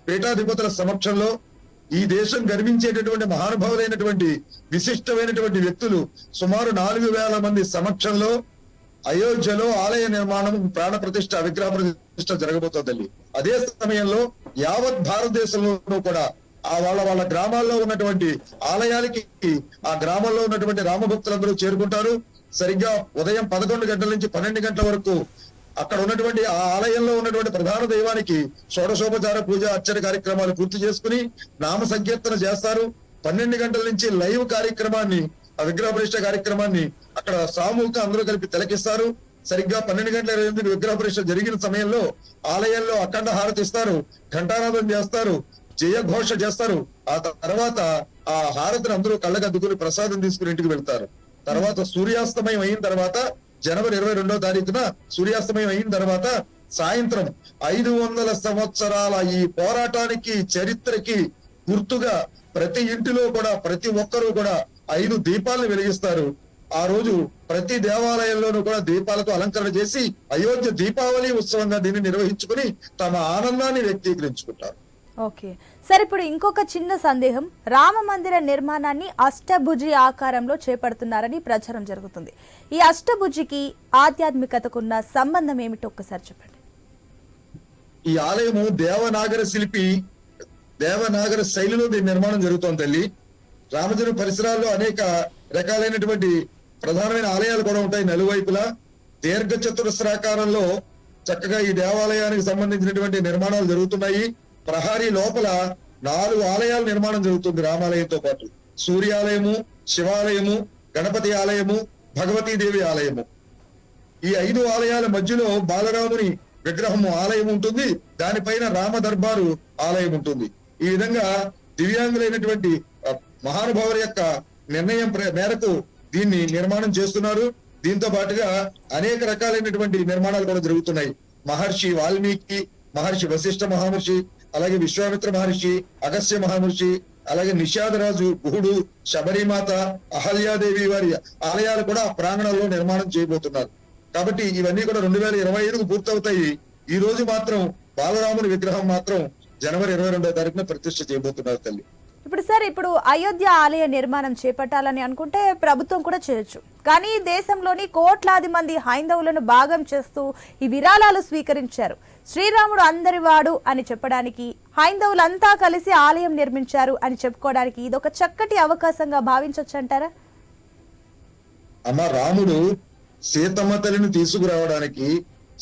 పీఠాధిపతుల సమక్షంలో ఈ దేశం గర్వించేటటువంటి మహానుభావులైనటువంటి విశిష్టమైనటువంటి వ్యక్తులు సుమారు 4000 మంది సమక్షంలో అయోధ్యలో ఆలయ నిర్మాణం, ప్రాణ ప్రతిష్ఠ, విగ్రహ ప్రతిష్ఠ జరగబోతోంది. అదే సమయంలో యావత్ భారతదేశంలోనూ కూడా వాళ్ళ గ్రామాల్లో ఉన్నటువంటి ఆలయాలకి ఆ గ్రామాల్లో ఉన్నటువంటి రామభక్తులందరూ చేరుకుంటారు. సరిగ్గా ఉదయం 11 గంటల నుంచి 12 గంటల వరకు అక్కడ ఉన్నటువంటి ఆ ఆలయంలో ఉన్నటువంటి ప్రధాన దైవానికి షోడశోపచార పూజ, అర్చన కార్యక్రమాలు పూర్తి చేసుకుని నామ సంకీర్తన చేస్తారు. 12 గంటల నుంచి లైవ్ కార్యక్రమాన్ని, ఆ విగ్రహ ప్రతిష్ఠ కార్యక్రమాన్ని అక్కడ సామూహిక అందరూ కలిపి తిలకిస్తారు. సరిగ్గా 12:28 విగ్రహ ప్రతిష్ఠ జరిగిన సమయంలో ఆలయంలో అఖండ హారతి ఇస్తారు, ఘంటానాదం చేస్తారు, జయఘోష చేస్తారు. ఆ తర్వాత ఆ హారతిని అందరూ కళ్ళగద్దుకుని ప్రసాదం తీసుకుని ఇంటికి వెళ్తారు. తర్వాత సూర్యాస్తమయం అయిన తర్వాత జనవరి 22వ తారీఖున సూర్యాస్తమయం అయిన తర్వాత సాయంత్రం 500 సంవత్సరాల ఈ పోరాటానికి, చరిత్రకి గుర్తుగా ప్రతి ఇంటిలో కూడా ప్రతి ఒక్కరూ కూడా 5 దీపాలను వెలిగిస్తారు. ఆ రోజు ప్రతి దేవాలయంలోనూ కూడా దీపాలతో అలంకరణ చేసి అయోధ్య దీపావళి ఉత్సవంగా దీన్ని నిర్వహించుకుని తమ ఆనందాన్ని వ్యక్తీకరించుకుంటారు. ఓకే, సరే, ఇప్పుడు ఇంకొక చిన్న సందేహం. రామ మందిర నిర్మాణాన్ని అష్టభుజి ఆకారంలో చేపడుతున్నారని ప్రచారం జరుగుతుంది. ఈ అష్టభుజికి ఆధ్యాత్మికతకున్న సంబంధం ఏమిటో ఒక్కసారి చెప్పండి. ఈ ఆలయము దేవనాగర శైలిలో దీని నిర్మాణం జరుగుతోంది తల్లి. రామజన్మ పరిసరాల్లో అనేక రకాలైనటువంటి ప్రధానమైన ఆలయాలు కూడా ఉంటాయి. నలువైపులా దీర్ఘ చతురస్రాకారంలో చక్కగా ఈ దేవాలయానికి సంబంధించినటువంటి నిర్మాణాలు జరుగుతున్నాయి. ప్రహారీ లోపల 4 ఆలయాల నిర్మాణం జరుగుతుంది రామాలయంతో పాటు. సూర్యాలయము, శివాలయము, గణపతి ఆలయము, భగవతీదేవి ఆలయము. ఈ 5 ఆలయాల మధ్యలో బాలరాముని విగ్రహము ఆలయం ఉంటుంది. దానిపైన రామ దర్బారు ఆలయం ఉంటుంది. ఈ విధంగా దివ్యాంగులైనటువంటి మహానుభావుల యొక్క నిర్ణయం మేరకు దీన్ని నిర్మాణం చేస్తున్నారు. దీంతో పాటుగా అనేక రకాలైనటువంటి నిర్మాణాలు కూడా జరుగుతున్నాయి. మహర్షి వాల్మీకి, మహర్షి వశిష్ఠ మహర్షి, అలాగే విశ్వామిత్ర మహర్షి, అగస్త్య మహర్షి, అలాగే నిషాదరాజు, గుహుడు, శబరిమాత, అహల్యాదేవి వారి ఆలయాలు కూడా ప్రాంగణంలో నిర్మాణం చేయబోతున్నారు. కాబట్టి ఇవన్నీ కూడా 2025కు పూర్తవుతాయి. ఈ రోజు మాత్రం బాలరాముని విగ్రహం మాత్రం జనవరి 22వ తారీఖున ప్రతిష్ఠ చేయబోతున్నారు తల్లి. ఇప్పుడు అయోధ్య ఆలయ నిర్మాణం చేపట్టాలని అనుకుంటే ప్రభుత్వం కూడా చేయొచ్చు. కానీ దేశంలోని కోట్లాది మంది హైందవులను భాగం చేస్తూ ఈ విరాళాలు స్వీకరించారు. శ్రీరాముడు అందరివాడు అని చెప్పడానికి, హైందవులంతా కలిసి ఆలయం నిర్మించారు అని చెప్పుకోవడానికి ఇదొక చక్కటి అవకాశంగా భావించవచ్చు అంటారా? అమ్మ, రాముడు సీతమ్మ తల్లిని తీసుకురావడానికి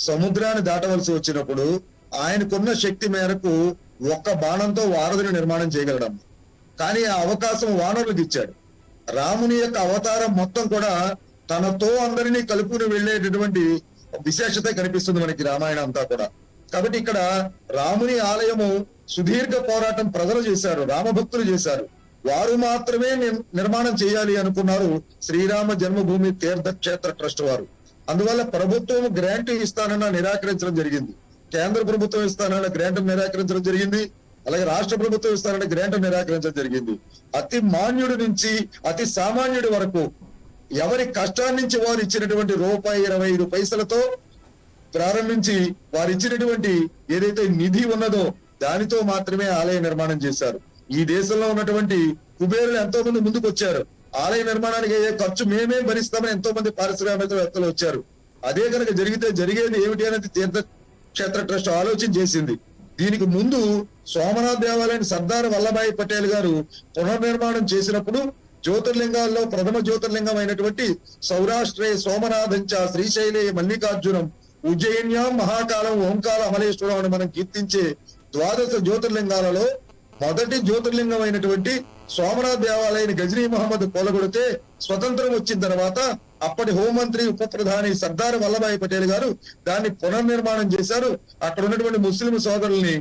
సముద్రాన్ని దాటవలసి వచ్చినప్పుడు ఆయనకున్న శక్తి మేరకు ఒక్క బాణంతో వారధిని నిర్మాణం చేయగలడం. కానీ ఆ అవకాశం వానరులకు ఇచ్చాడు. రాముని యొక్క అవతారం మొత్తం కూడా తనతో అందరినీ కలుపుకుని వెళ్ళేటటువంటి విశేషత కనిపిస్తుంది మనకి రామాయణం అంతా కూడా. కాబట్టి ఇక్కడ రాముని ఆలయము సుదీర్ఘ పోరాటం ప్రజలు చేశారు, రామభక్తులు చేశారు. వారు మాత్రమే నిర్మాణం చేయాలి అనుకున్నారు శ్రీరామ జన్మభూమి తీర్థక్షేత్ర ట్రస్ట్ వారు. అందువల్ల ప్రభుత్వం గ్రాంట్ ఇస్తానన్న నిరాకరించడం జరిగింది. కేంద్ర ప్రభుత్వం ఇస్తానన్న గ్రాంట్ నిరాకరించడం జరిగింది. అలాగే రాష్ట్ర ప్రభుత్వం ఇస్తానన్న గ్రాంట్ నిరాకరించడం జరిగింది. అతి మాన్యుడి నుంచి అతి సామాన్యుడి వరకు ఎవరి కష్టాన్ని నుంచి వారు ఇచ్చినటువంటి ₹25 ప్రారంభించి వారు ఇచ్చినటువంటి ఏదైతే నిధి ఉన్నదో దానితో మాత్రమే ఆలయ నిర్మాణం చేశారు. ఈ దేశంలో ఉన్నటువంటి కుబేరులు ఎంతో మంది ముందుకు వచ్చారు. ఆలయ నిర్మాణానికి అయ్యే ఖర్చు మేమే భరిస్తామని ఎంతో మంది పారిశ్రామికవేత్తలు వచ్చారు. అదే కనుక జరిగితే జరిగేది ఏమిటి అనేది తీర్థక్షేత్ర ట్రస్ట్ ఆలోచన చేసింది. దీనికి ముందు సోమనాథ్ దేవాలయాన్ని సర్దార్ వల్లభాయ్ పటేల్ గారు పునర్నిర్మాణం చేసినప్పుడు జ్యోతిర్లింగాల్లో ప్రథమ జ్యోతిర్లింగం అయినటువంటి సౌరాష్ట్రే సోమనాథంచ శ్రీశైలే మల్లికార్జునం ఉజ్జయిన్యాం మహాకాలం ఓంకార అమలేశ్వరం అని మనం కీర్తించే 12 జ్యోతిర్లింగాలలో మొదటి జ్యోతిర్లింగం అయినటువంటి సోమనాథ్ దేవాలయాన్ని గజనీ మహమ్మద్ కూలగొడితే స్వతంత్రం వచ్చిన తర్వాత అప్పటి హోంమంత్రి ఉప ప్రధాని సర్దార్ వల్లభాయ్ పటేల్ గారు దాన్ని పునర్నిర్మాణం చేశారు. అక్కడ ఉన్నటువంటి ముస్లిం సోదరుల్ని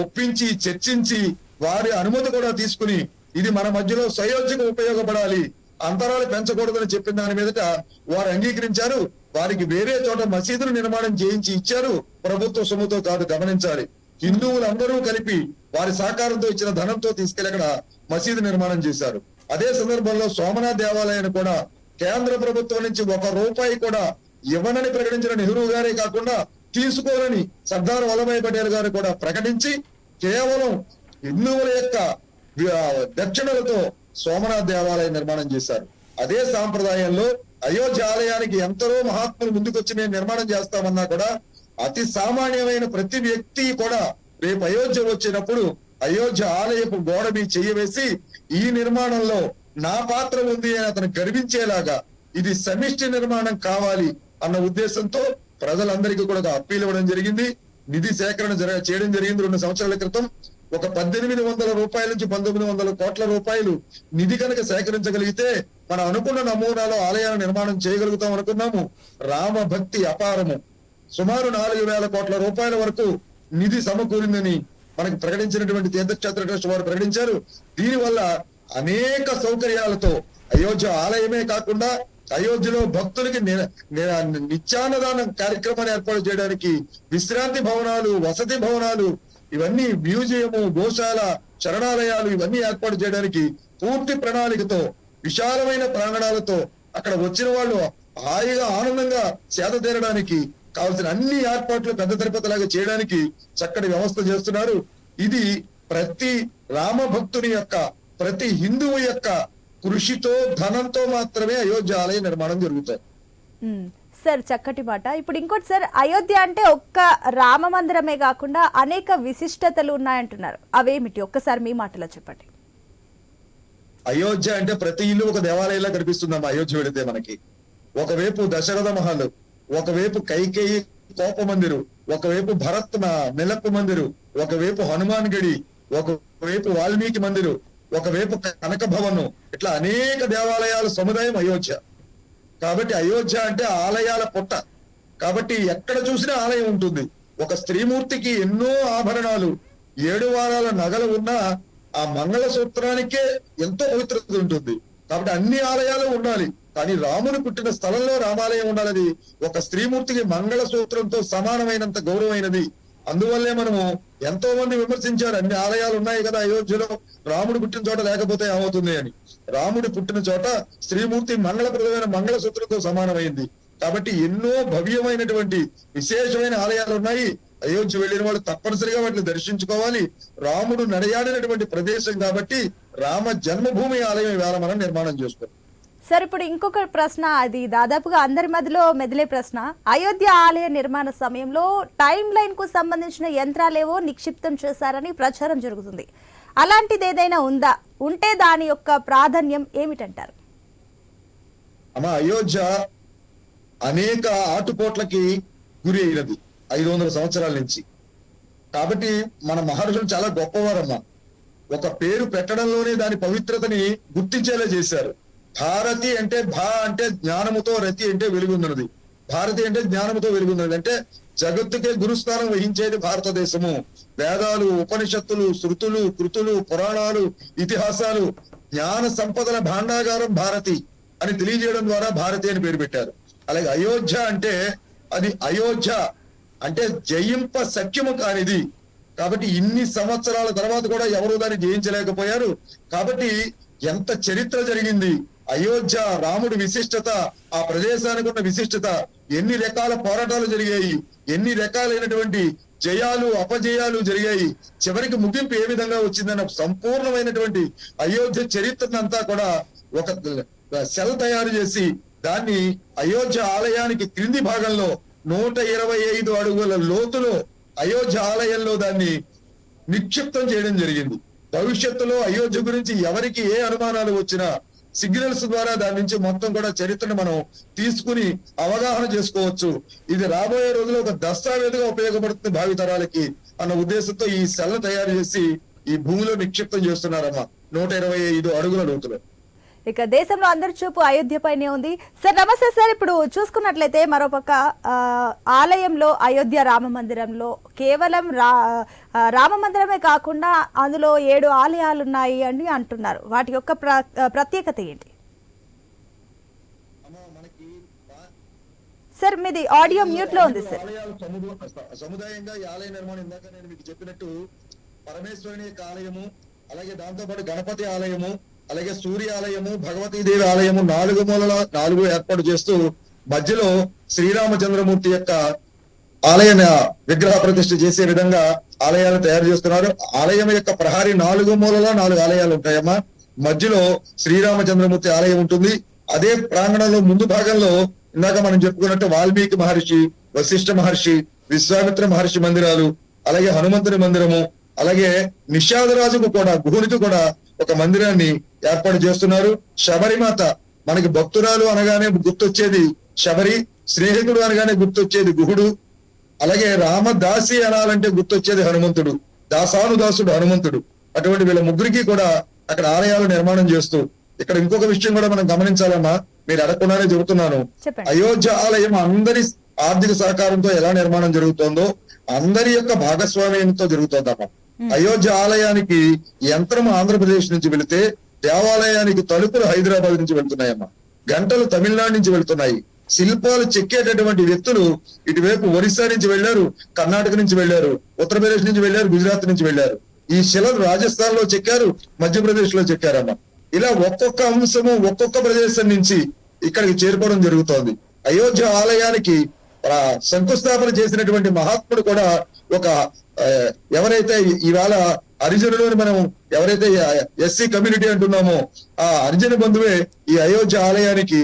ఒప్పించి చర్చించి వారి అనుమతి కూడా తీసుకుని ఇది మన మధ్యలో సయోధ్యకు ఉపయోగపడాలి, అంతరాలు పెంచకూడదని చెప్పిన దాని మీదట వారు అంగీకరించారు. వారికి వేరే చోట మసీదును నిర్మాణం చేయించి ఇచ్చారు. ప్రభుత్వ సొమ్ముతో కాదు, గమనించాలి. హిందువులందరూ కలిపి వారి సహకారంతో ఇచ్చిన ధనంతో తీసుకెళ్లి అక్కడ మసీదు నిర్మాణం చేశారు. అదే సందర్భంలో సోమనాథ్ దేవాలయాన్ని కూడా కేంద్ర ప్రభుత్వం నుంచి ₹1 కూడా ఇవ్వనని ప్రకటించిన నెహ్రూ గారే కాకుండా తీసుకోవాలని సర్దార్ వల్లభాయ్ పటేల్ గారు కూడా ప్రకటించి కేవలం హిందువుల యొక్క దక్షిణలతో సోమనాథ్ దేవాలయం నిర్మాణం చేశారు. అదే సాంప్రదాయంలో అయోధ్య ఆలయానికి ఎంతరో మహాత్ములు ముందుకొచ్చి మేము నిర్మాణం చేస్తామన్నా కూడా అతి సామాన్యమైన ప్రతి వ్యక్తి కూడా రేపు అయోధ్య వచ్చినప్పుడు అయోధ్య ఆలయపు గోడ మీద చెయ్యవేసి ఈ నిర్మాణంలో నా పాత్ర ఉంది అని అతను గర్వించేలాగా ఇది సమిష్టి నిర్మాణం కావాలి అన్న ఉద్దేశంతో ప్రజలందరికీ కూడా అప్పీల్ ఇవ్వడం జరిగింది. నిధి సేకరణ చేయడం జరిగింది. 2 సంవత్సరాల క్రితం ఒక ₹1800 నుంచి ₹1900 కోట్ల నిధి కనుక సేకరించగలిగితే మనం అనుకున్న నమూనాలో ఆలయాన్ని నిర్మాణం చేయగలుగుతాం అనుకున్నాము. రామ భక్తి అపారము. సుమారు ₹4000 కోట్ల వరకు నిధి సమకూరిందని మనకు ప్రకటించినటువంటి తీర్థక్షేత్ర ట్రస్ట్ వారు ప్రకటించారు. దీనివల్ల అనేక సౌకర్యాలతో అయోధ్య ఆలయమే కాకుండా అయోధ్యలో భక్తులకి నిత్యాన్నదాన కార్యక్రమాన్ని ఏర్పాటు చేయడానికి విశ్రాంతి భవనాలు, వసతి భవనాలు, ఇవన్నీ మ్యూజియము, గోశాల, శరణాలయాలు ఇవన్నీ ఏర్పాటు చేయడానికి పూర్తి ప్రణాళికతో విశాలమైన ప్రాంగణాలతో అక్కడ వచ్చిన వాళ్ళు హాయిగా ఆనందంగా సేద తీరడానికి కావాల్సిన అన్ని ఏర్పాట్లు పెద్ద తిరుపతిలాగా చేయడానికి చక్కటి వ్యవస్థ చేస్తున్నారు. ఇది ప్రతి రామ భక్తుని యొక్క ప్రతి హిందువు యొక్క కృషితో ధనంతో మాత్రమే అయోధ్య ఆలయ నిర్మాణం జరుగుతాయి. సార్ చక్కటి మాట. ఇప్పుడు ఇంకోటి సార్, అయోధ్య అంటే ఒక్క రామ మందిరమే కాకుండా అనేక విశిష్టతలు ఉన్నాయంటున్నారు. అవేమిటి ఒక్కసారి మీ మాటలో చెప్పండి. అయోధ్య అంటే ప్రతి ఇల్లు ఒక దేవాలయంలా కనిపిస్తుందమ్మా. అయోధ్య వెళితే మనకి ఒకవైపు దశరథ మహల్, ఒకవైపు కైకేయి కోప మందిరు, ఒకవైపు భరత్ మిలప్ మందిరు, ఒకవైపు హనుమాన్ గడి, ఒకవైపు వాల్మీకి మందిరు, ఒకవైపు కనక భవనం, ఇట్లా అనేక దేవాలయాల సముదాయం అయోధ్య. కాబట్టి అయోధ్య అంటే ఆలయాల పుట్ట. కాబట్టి ఎక్కడ చూసినా ఆలయం ఉంటుంది. ఒక స్త్రీమూర్తికి ఎన్నో ఆభరణాలు, 7 వారాల నగలు ఉన్నా ఆ మంగళ సూత్రానికే ఎంతో పవిత్రత ఉంటుంది. కాబట్టి అన్ని ఆలయాలు ఉండాలి. కానీ రాముని పుట్టిన స్థలంలో రామాలయం ఉండాలని ఒక స్త్రీమూర్తికి మంగళ సూత్రంతో సమానమైనంత గౌరవమైనది. అందువల్లే మనము ఎంతో మంది విమర్శించారు, అన్ని ఆలయాలు ఉన్నాయి కదా అయోధ్యలో, రాముడు పుట్టిన చోట లేకపోతే ఏమవుతుంది అని. రాముడి పుట్టిన చోట స్త్రీమూర్తి మంగళప్రదమైన మంగళ సూత్రంతో సమానమైంది. కాబట్టి ఎన్నో భవ్యమైనటువంటి విశేషమైన ఆలయాలు ఉన్నాయి. అయోధ్య వెళ్ళిన వాళ్ళు తప్పనిసరిగా వాటిని దర్శించుకోవాలి. రాముడు నడయాడినటువంటి ప్రదేశం కాబట్టి రామ జన్మభూమి ఆలయం ఇవాళ మనం నిర్మాణం చేసుకోవాలి. సార్ ఇప్పుడు ఇంకొక ప్రశ్న, అది దాదాపుగా అందరి మధ్యలో మెదిలే ప్రశ్న. అయోధ్య ఆలయ నిర్మాణ సమయంలో టైం లైన్ కు సంబంధించిన యంత్రాలేవో నిక్షిప్తం చేశారని ప్రచారం జరుగుతుంది. అలాంటిది ఏదైనా ఉందా? ఉంటే దాని యొక్క ప్రాధాన్యం ఏమిటంటారు? అమ్మా, అయోధ్య అనేక ఆటుపోట్లకి గురి అయినది 500 సంవత్సరాల నుంచి. కాబట్టి మన మహర్షులు చాలా గొప్పవారమ్మా. ఒక పేరు పెట్టడంలోనే దాని పవిత్రతని గుర్తించేలా చేశారు. భారతి అంటే భా అంటే జ్ఞానముతో, రతి అంటే వెలుగున్నది. భారతి అంటే జ్ఞానముతో వెలుగున్నది. అంటే జగత్తుకే గురుస్థానం వహించేది భారతదేశము. వేదాలు, ఉపనిషత్తులు, శృతులు, కృతులు, పురాణాలు, ఇతిహాసాలు, జ్ఞాన సంపదల భాండాగారం భారతి అని తెలియజేయడం ద్వారా భారతి అని పేరు పెట్టారు. అలాగే అయోధ్య అంటే అది అయోధ్య అంటే జయింప సఖ్యము కానిది. కాబట్టి ఇన్ని సంవత్సరాల తర్వాత కూడా ఎవరు దాన్ని జయించలేకపోయారు. కాబట్టి ఎంత చరిత్ర జరిగింది, అయోధ్య రాముడి విశిష్టత, ఆ ప్రదేశానికి ఉన్న విశిష్టత, ఎన్ని రకాల పోరాటాలు జరిగాయి, ఎన్ని రకాలైనటువంటి జయాలు అపజయాలు జరిగాయి, చివరికి ముగింపు ఏ విధంగా వచ్చిందన్న సంపూర్ణమైనటువంటి అయోధ్య చరిత్రనంతా కూడా ఒక సెల్ తయారు చేసి దాన్ని అయోధ్య ఆలయానికి క్రింది భాగంలో 125 అడుగుల లోతులో అయోధ్య ఆలయంలో దాన్ని నిక్షిప్తం చేయడం జరిగింది. భవిష్యత్తులో అయోధ్య గురించి ఎవరికి ఏ అనుమానాలు వచ్చినా సిగ్నల్స్ ద్వారా దాని నుంచి మొత్తం కూడా చరిత్రను మనం తీసుకుని అవగాహన చేసుకోవచ్చు. ఇది రాబోయే రోజుల్లో ఒక దస్తావేజుగా ఉపయోగపడుతుంది భావితరాలకి అన్న ఉద్దేశంతో ఈ సెల్ తయారు చేసి ఈ భూమిలో నిక్షిప్తం చేస్తున్నారమ్మా 125 అడుగుల లోతులో. ఇక దేశంలో అందరి చూపు అయోధ్యపైనే ఉంది. సార్ నమస్తే సార్. ఇప్పుడు చూసుకున్నట్లయితే మరోపక్క ఆలయంలో అయోధ్య రామ మందిరంలో కేవలం రామ మందిరమే కాకుండా అందులో 7 ఆలయాలు ఉన్నాయి అని అంటున్నారు. వాటి యొక్క ప్రత్యేకత ఏంటి సార్? మీది ఆడియో మ్యూట్ లో ఉంది సార్. సముదాయంగా ఈ ఆలయ నిర్మాణం ఇందాక నేను మీకు చెప్పినట్టు పరమేశ్వరుని యొక్క ఆలయము, అలాగే దాంతో పాటు గణపతి ఆలయము, అలాగే సూర్య ఆలయము, భగవతీదేవి ఆలయము 4 మూలల 4 ఏర్పాటు చేస్తూ మధ్యలో శ్రీరామచంద్రమూర్తి యొక్క ఆలయ విగ్రహ ప్రతిష్ఠ చేసే విధంగా ఆలయాలు తయారు చేస్తున్నారు. ఆలయం యొక్క ప్రహారీ 4 మూలల 4 ఆలయాలు ఉంటాయమ్మా. మధ్యలో శ్రీరామచంద్రమూర్తి ఆలయం ఉంటుంది. అదే ప్రాంగణంలో ముందు భాగంలో ఇందాక మనం చెప్పుకున్నట్టు వాల్మీకి మహర్షి, వశిష్ఠ మహర్షి, విశ్వామిత్ర మహర్షి మందిరాలు, అలాగే హనుమంతుని మందిరము, అలాగే నిషాదరాజుకు కూడా గుహునికి కూడా ఒక మందిరాన్ని ఏర్పాటు చేస్తున్నారు. శబరిమాత మనకి భక్తురాలు అనగానే గుర్తొచ్చేది శబరి, స్నేహితుడు అనగానే గుర్తొచ్చేది గుహుడు, అలాగే రామదాసి అనాలంటే గుర్తొచ్చేది హనుమంతుడు, దాసానుదాసుడు హనుమంతుడు. అటువంటి వీళ్ళ ముగ్గురికి కూడా అక్కడ ఆలయాలు నిర్మాణం చేస్తూ, ఇక్కడ ఇంకొక విషయం కూడా మనం గమనించాలమ్మా, మీరు అడగకుండానే చెబుతున్నాను. అయోధ్య ఆలయం అందరి ఆర్థిక సహకారంతో ఎలా నిర్మాణం జరుగుతుందో అందరి యొక్క భాగస్వామ్యంతో జరుగుతుందమ్మా. అయోధ్య ఆలయానికి యంత్రం ఆంధ్రప్రదేశ్ నుంచి వెళితే దేవాలయానికి తలుపులు హైదరాబాద్ నుంచి వెళ్తున్నాయమ్మా, గంటలు తమిళనాడు నుంచి వెళ్తున్నాయి. శిల్పాలు చెక్కేటటువంటి వ్యక్తులు ఇటువైపు ఒరిస్సా నుంచి వెళ్లారు, కర్ణాటక నుంచి వెళ్లారు, ఉత్తరప్రదేశ్ నుంచి వెళ్లారు, గుజరాత్ నుంచి వెళ్లారు. ఈ శిలలు రాజస్థాన్ లో చెక్కారు, మధ్యప్రదేశ్ లో చెక్కారమ్మా. ఇలా ఒక్కొక్క అంశము ఒక్కొక్క ప్రదేశం నుంచి ఇక్కడికి చేరుకోవడం జరుగుతోంది. అయోధ్య ఆలయానికి శంకుస్థాపన చేసినటువంటి మహాత్ముడు కూడా ఒక ఎవరైతే ఇవాళ హరిజనులు మనం ఎవరైతే ఎస్సీ కమ్యూనిటీ అంటున్నామో ఆ హరిజన బంధువే ఈ అయోధ్య ఆలయానికి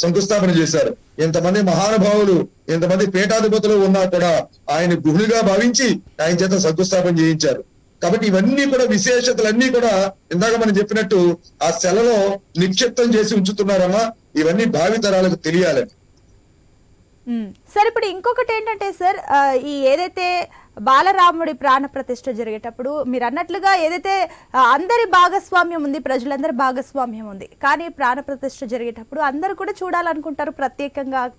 శంకుస్థాపన చేశారు. ఎంతమంది మహానుభావులు, ఎంతమంది పీఠాధిపతులు ఉన్నా కూడా ఆయన గుహునిగా భావించి ఆయన చేత శంకుస్థాపన చేయించారు. కాబట్టి ఇవన్నీ కూడా విశేషతలన్నీ కూడా ఇందాక మనం చెప్పినట్టు ఆ సెలలో నిక్షిప్తం చేసి ఉంచుతున్నారమ్మా. ఇవన్నీ భావితరాలకు తెలియాలని. సార్ ఇప్పుడు ఇంకొకటి ఏంటంటే సార్, ఈ ఏదైతే బాలరాముడి ప్రాణ ప్రతిష్ఠ జరిగేటప్పుడు మీరు అన్నట్లుగా ఏదైతే అందరి భాగస్వామ్యం ఉంది, ప్రజలందరి భాగస్వామ్యం ఉంది, కానీ ప్రాణ ప్రతిష్ఠ జరిగేటప్పుడు అందరూ కూడా చూడాలనుకుంటారు,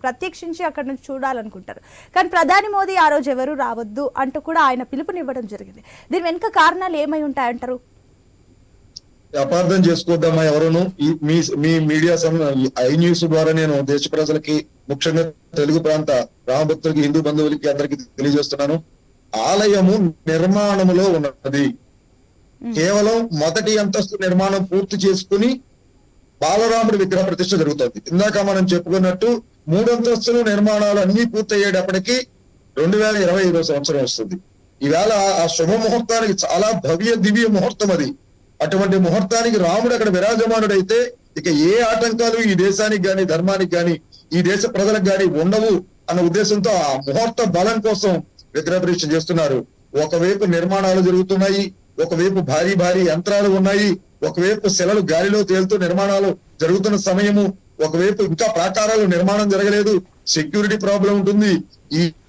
ప్రత్యక్షించి అక్కడ నుంచి చూడాలనుకుంటారు. కానీ ప్రధాని మోదీ ఆ రోజు ఎవరు రావద్దు అంటూ కూడా ఆయన పిలుపునివ్వడం జరిగింది. దీని వెనుక కారణాలు ఏమై ఉంటాయంటారు? అపార్థం చేసుకోద్దామా ఎవరును. మీ మీడియా ఐ న్యూస్ ద్వారా నేను దేశ ప్రజలకి, ముఖ్యంగా తెలుగు ప్రాంత రామభక్తులకి, హిందూ బంధువులకి అందరికి తెలియజేస్తున్నాను. ఆలయము నిర్మాణములో ఉన్నది. కేవలం మొదటి అంతస్తు నిర్మాణం పూర్తి చేసుకుని బాలరాముడి విగ్రహ ప్రతిష్ఠ జరుగుతుంది. ఇందాక మనం చెప్పుకున్నట్టు 3 అంతస్తులు నిర్మాణాలు అన్ని పూర్తయ్యేటప్పటికి 2025 సంవత్సరం వస్తుంది. ఈవేళ ఆ శుభ ముహూర్తానికి చాలా భవ్య దివ్య ముహూర్తం అది. అటువంటి ముహూర్తానికి రాముడు అక్కడ విరాజమానుడైతే ఇక ఏ ఆటంకాలు ఈ దేశానికి గాని, ధర్మానికి గాని, ఈ దేశ ప్రజలకు గాని ఉండవు అన్న ఉద్దేశంతో ఆ ముహూర్త బలం కోసం విగ్రహ ప్రతిష్ఠ చేస్తున్నారు. ఒకవైపు నిర్మాణాలు జరుగుతున్నాయి, ఒకవైపు భారీ భారీ యంత్రాలు ఉన్నాయి, ఒకవైపు శిలలు గాలిలో తేలుతూ నిర్మాణాలు జరుగుతున్న సమయము, ఒకవైపు ఇంకా ప్రాకారాలు నిర్మాణం జరగలేదు, సెక్యూరిటీ ప్రాబ్లం ఉంటుంది.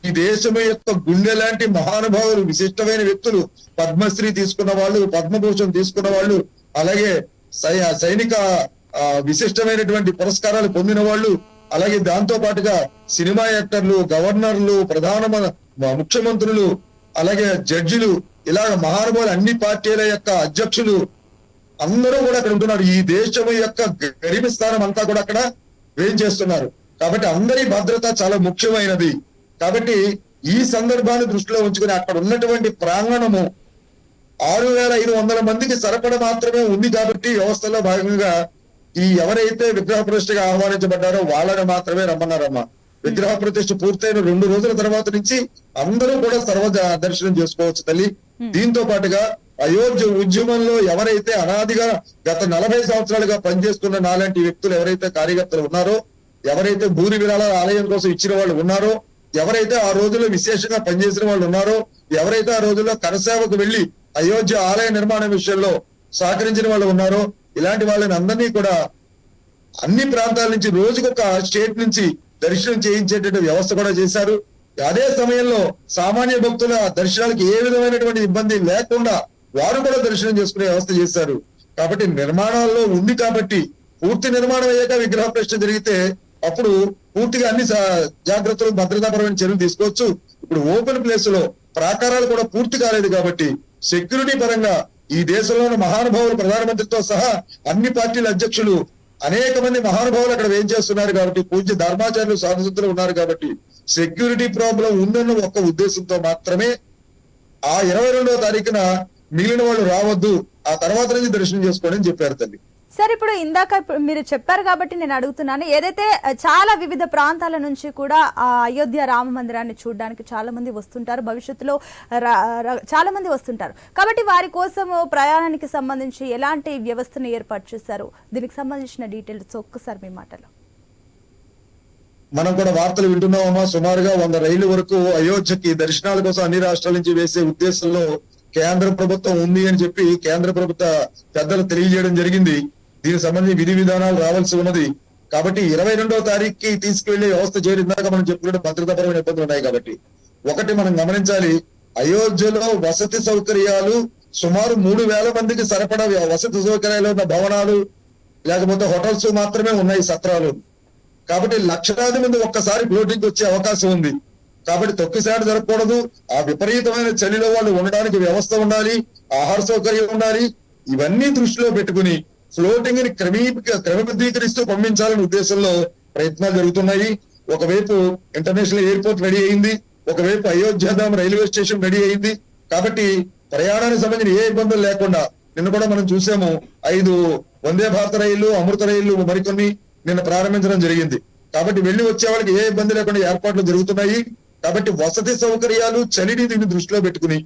ఈ దేశం యొక్క గుండె లాంటి మహానుభావులు, విశిష్టమైన వ్యక్తులు, పద్మశ్రీ తీసుకున్న వాళ్ళు, పద్మభూషణ్ తీసుకున్న వాళ్ళు, అలాగే సైనిక విశిష్టమైనటువంటి పురస్కారాలు పొందిన వాళ్ళు, అలాగే దాంతో పాటుగా సినిమా యాక్టర్లు, గవర్నర్లు, ముఖ్యమంత్రులు, అలాగే జడ్జిలు, ఇలాగ మహానుభావులు, అన్ని పార్టీల యొక్క అధ్యక్షులు అందరూ కూడా అక్కడ ఉంటున్నారు. ఈ దేశం యొక్క గరిమ స్థానం అంతా కూడా అక్కడ వేయించేస్తున్నారు. కాబట్టి అందరి భద్రత చాలా ముఖ్యమైనది. కాబట్టి ఈ సందర్భాన్ని దృష్టిలో ఉంచుకుని అక్కడ ఉన్నటువంటి ప్రాంగణము 6,500 మందికి సరిపడ మాత్రమే ఉంది. కాబట్టి వ్యవస్థలో భాగంగా ఈ ఎవరైతే విగ్రహ ప్రతిష్టగా ఆహ్వానించబడ్డారో వాళ్ళని మాత్రమే రమ్మన్నారమ్మా. విగ్రహ ప్రతిష్ఠ పూర్తయిన 2 రోజుల తర్వాత నుంచి అందరూ కూడా సర్వ దర్శనం చేసుకోవచ్చు తల్లి. దీంతో పాటుగా అయోధ్య ఉద్యమంలో ఎవరైతే అనాదిగా గత 40 సంవత్సరాలుగా పనిచేస్తున్న నాలాంటి వ్యక్తులు ఎవరైతే కార్యకర్తలు ఉన్నారో, ఎవరైతే భూరి విరాళాల ఆలయం కోసం ఇచ్చిన వాళ్ళు ఉన్నారో, ఎవరైతే ఆ రోజుల్లో విశేషంగా పనిచేసిన వాళ్ళు ఉన్నారో, ఎవరైతే ఆ రోజుల్లో కరసేవకు వెళ్లి అయోధ్య ఆలయ నిర్మాణ విషయంలో సహకరించిన వాళ్ళు ఉన్నారో, ఇలాంటి వాళ్ళని అందరినీ కూడా అన్ని ప్రాంతాల నుంచి రోజుకొక స్టేట్ నుంచి దర్శనం చేయించేటువంటి వ్యవస్థ కూడా చేశారు. అదే సమయంలో సామాన్య భక్తుల దర్శనాలకు ఏ విధమైనటువంటి ఇబ్బంది లేకుండా వారు కూడా దర్శనం చేసుకునే వ్యవస్థ చేశారు. కాబట్టి నిర్మాణాల్లో ఉంది కాబట్టి పూర్తి నిర్మాణం అయ్యాక విగ్రహ ప్రతిష్ఠ జరిగితే అప్పుడు పూర్తిగా అన్ని జాగ్రత్తలు భద్రతాపరమైన చర్యలు తీసుకోవచ్చు. ఇప్పుడు ఓపెన్ ప్లేస్ లో ప్రాకారాలు కూడా పూర్తి కాలేదు కాబట్టి సెక్యూరిటీ పరంగా ఈ దేశంలో ఉన్న మహానుభావులు ప్రధానమంత్రితో సహా అన్ని పార్టీల అధ్యక్షులు అనేక మంది మహానుభావులు అక్కడ ఏం చేస్తున్నారు కాబట్టి, పూజ్య ధర్మాచార్యులు సాధుతులు ఉన్నారు కాబట్టి సెక్యూరిటీ ప్రాబ్లం ఉందన్న ఒక్క ఉద్దేశంతో మాత్రమే ఆ 22వ తారీఖున మిగిలిన వాళ్ళు రావద్దు, ఆ తర్వాత నుంచి దర్శనం చేసుకోండి అని చెప్పారు తల్లి. సార్, ఇప్పుడు ఇందాక మీరు చెప్పారు కాబట్టి నేను అడుగుతున్నాను, ఏదైతే చాలా వివిధ ప్రాంతాల నుంచి కూడా ఆ అయోధ్య రామ మందిరాన్ని చూడడానికి చాలా మంది వస్తుంటారు, భవిష్యత్తులో చాలా మంది వస్తుంటారు. కాబట్టి వారి కోసం ప్రయాణానికి సంబంధించి ఎలాంటి వ్యవస్థను ఏర్పాటు చేశారు, దీనికి సంబంధించిన డీటెయిల్స్ ఒక్కసారి మీ మాటలో. మనం కూడా వార్తలు వింటున్నామమ్మా. సుమారుగా 100 రైళ్ల వరకు అయోధ్యకి దర్శనాల కోసం అన్ని రాష్ట్రాల నుంచి వేసే ఉద్దేశంలో కేంద్ర ప్రభుత్వం ఉంది అని చెప్పి కేంద్ర ప్రభుత్వ పెద్దలు తెలియజేయడం జరిగింది. దీనికి సంబంధించి విధి విధానాలు రావాల్సి ఉన్నది. కాబట్టి 22వ తారీఖుకి తీసుకువెళ్లే వ్యవస్థ చేరిందాక మనం చెప్పుకుంటే భద్రతాపరమైన ఇబ్బందులు ఉన్నాయి. కాబట్టి ఒకటి మనం గమనించాలి, అయోధ్యలో వసతి సౌకర్యాలు సుమారు 3,000 మందికి సరిపడా వసతి సౌకర్యాలు ఉన్న భవనాలు లేకపోతే హోటల్స్ మాత్రమే ఉన్నాయి, సత్రాలు. కాబట్టి లక్షలాది మంది ఒక్కసారి ఫ్లోటింగ్ వచ్చే అవకాశం ఉంది. కాబట్టి తొక్కిసారి జరగకూడదు. ఆ విపరీతమైన చలిలో వాళ్ళు ఉండడానికి వ్యవస్థ ఉండాలి, ఆహార సౌకర్యం ఉండాలి. ఇవన్నీ దృష్టిలో పెట్టుకుని ఫ్లోటింగ్ ని క్రమబద్ధీకరిస్తూ పంపించాలనే ఉద్దేశంలో ప్రయత్నాలు జరుగుతున్నాయి. ఒకవైపు ఇంటర్నేషనల్ ఎయిర్పోర్ట్ రెడీ అయింది, ఒకవైపు అయోధ్యధామ్ రైల్వే స్టేషన్ రెడీ అయింది. కాబట్టి ప్రయాణానికి సంబంధించిన ఏ ఇబ్బందులు లేకుండా నిన్న కూడా మనం చూసాము, 5 వందే భారత రైళ్లు, అమృత రైళ్లు మరికొన్ని నిన్న ప్రారంభించడం జరిగింది. కాబట్టి వెళ్లి వచ్చే వాళ్ళకి ఏ ఇబ్బంది లేకుండా ఏర్పాట్లు జరుగుతున్నాయి. కాబట్టి వసతి సౌకర్యాలు, చలిని దీన్ని దృష్టిలో పెట్టుకుని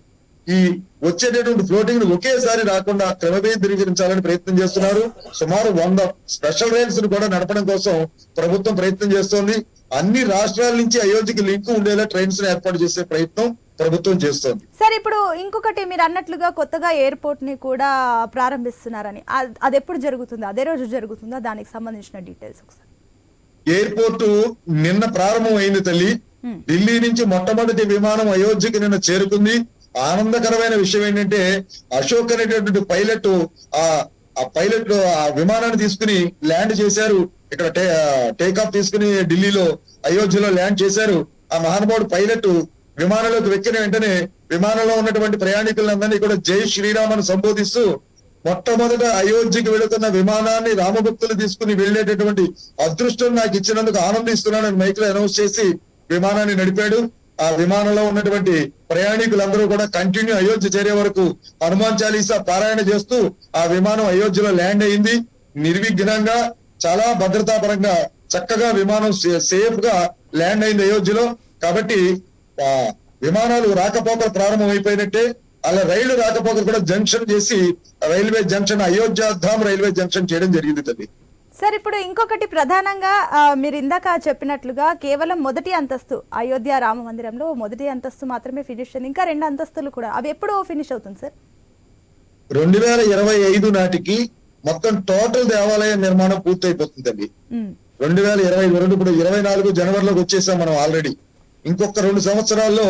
ఈ వచ్చేటటువంటి ఫ్లోటింగ్ ని ఒకేసారి రాకుండా క్రమబద్ధీకరించాలని ప్రయత్నం చేస్తున్నారు. సుమారు 100 స్పెషల్ రైల్స్ ను కూడా నడపడం కోసం ప్రభుత్వం ప్రయత్నం చేస్తోంది. అన్ని రాష్ట్రాల నుంచి అయోధ్యకి లింక్ ఉండేలా ట్రైన్స్ ని ఏర్పాటు చేసే ప్రయత్నం ప్రభుత్వం చేస్తోంది. సార్, ఇప్పుడు ఇంకొకటి మీరు అన్నట్లుగా కొత్తగా ఎయిర్పోర్ట్ ని కూడా ప్రారంభిస్తున్నారని, అది ఎప్పుడు జరుగుతుందా, అదే రోజు జరుగుతుందా, దానికి సంబంధించిన డీటెయిల్స్ ఒకసారి. ఎయిర్పోర్ట్ నిన్న ప్రారంభం అయింది తల్లి. ఢిల్లీ నుంచి మొట్టమొదటి విమానం అయోధ్యకి నిన్న చేరుకుంది. ఆనందకరమైన విషయం ఏంటంటే అశోక్ అనేటటువంటి పైలట్ ఆ విమానాన్ని తీసుకుని ల్యాండ్ చేశారు. ఇక్కడ టేక్ ఆఫ్ తీసుకుని ఢిల్లీలో అయోధ్యలో ల్యాండ్ చేశారు. ఆ మహానుభావుడు పైలట్ విమానంలోకి వెక్కిన వెంటనే విమానంలో ఉన్నటువంటి ప్రయాణికులందరినీ కూడా జై శ్రీరామ్ అని సంబోధిస్తూ మొట్టమొదట అయోధ్యకి వెళుతున్న విమానాన్ని రామభక్తులు తీసుకుని వెళ్లేటటువంటి అదృష్టం నాకు ఇచ్చినందుకు ఆనందిస్తున్నానని మైక్ లో అనౌన్స్ చేసి విమానాన్ని నడిపాడు. ఆ విమానంలో ఉన్నటువంటి ప్రయాణికులందరూ కూడా కంటిన్యూ అయోధ్య చేరే వరకు హనుమాన్ చాలీసా పారాయణ చేస్తూ ఆ విమానం అయోధ్యలో ల్యాండ్ అయింది. నిర్విఘ్నంగా చాలా భద్రతాపరంగా చక్కగా విమానం సేఫ్ గా ల్యాండ్ అయింది అయోధ్యలో. కాబట్టి ఆ విమానాలు రాకపోకలు ప్రారంభం అయిపోయినట్టే. అలా రైళ్లు రాకపోకలు కూడా జంక్షన్ చేసి railway junction Ayodhyadham railway junction చేయడం జరిగింది తల్లి. సార్, ఇప్పుడు ఇంకొకటి ప్రధానంగా మీరు ఇందాక చెప్పినట్లుగా కేవలం మొదటి అంతస్తు అయోధ్య రామ మందిరంలో మొదటి అంతస్తు మాత్రమే ఫినిష్ అయింది, ఇంకా 2 అంతస్తులు కూడా, అవి ఎప్పుడు ఫినిష్ అవుతుంది సార్? 2025 నాటికి మొత్తం టోటల్ దేవాలయ నిర్మాణం పూర్తయిపోతుందండి. 2022 ఇప్పుడు 24 జనవరిలోకి వచ్చేసాం మనం ఆల్రెడీ. ఇంకొక 2 సంవత్సరాల్లో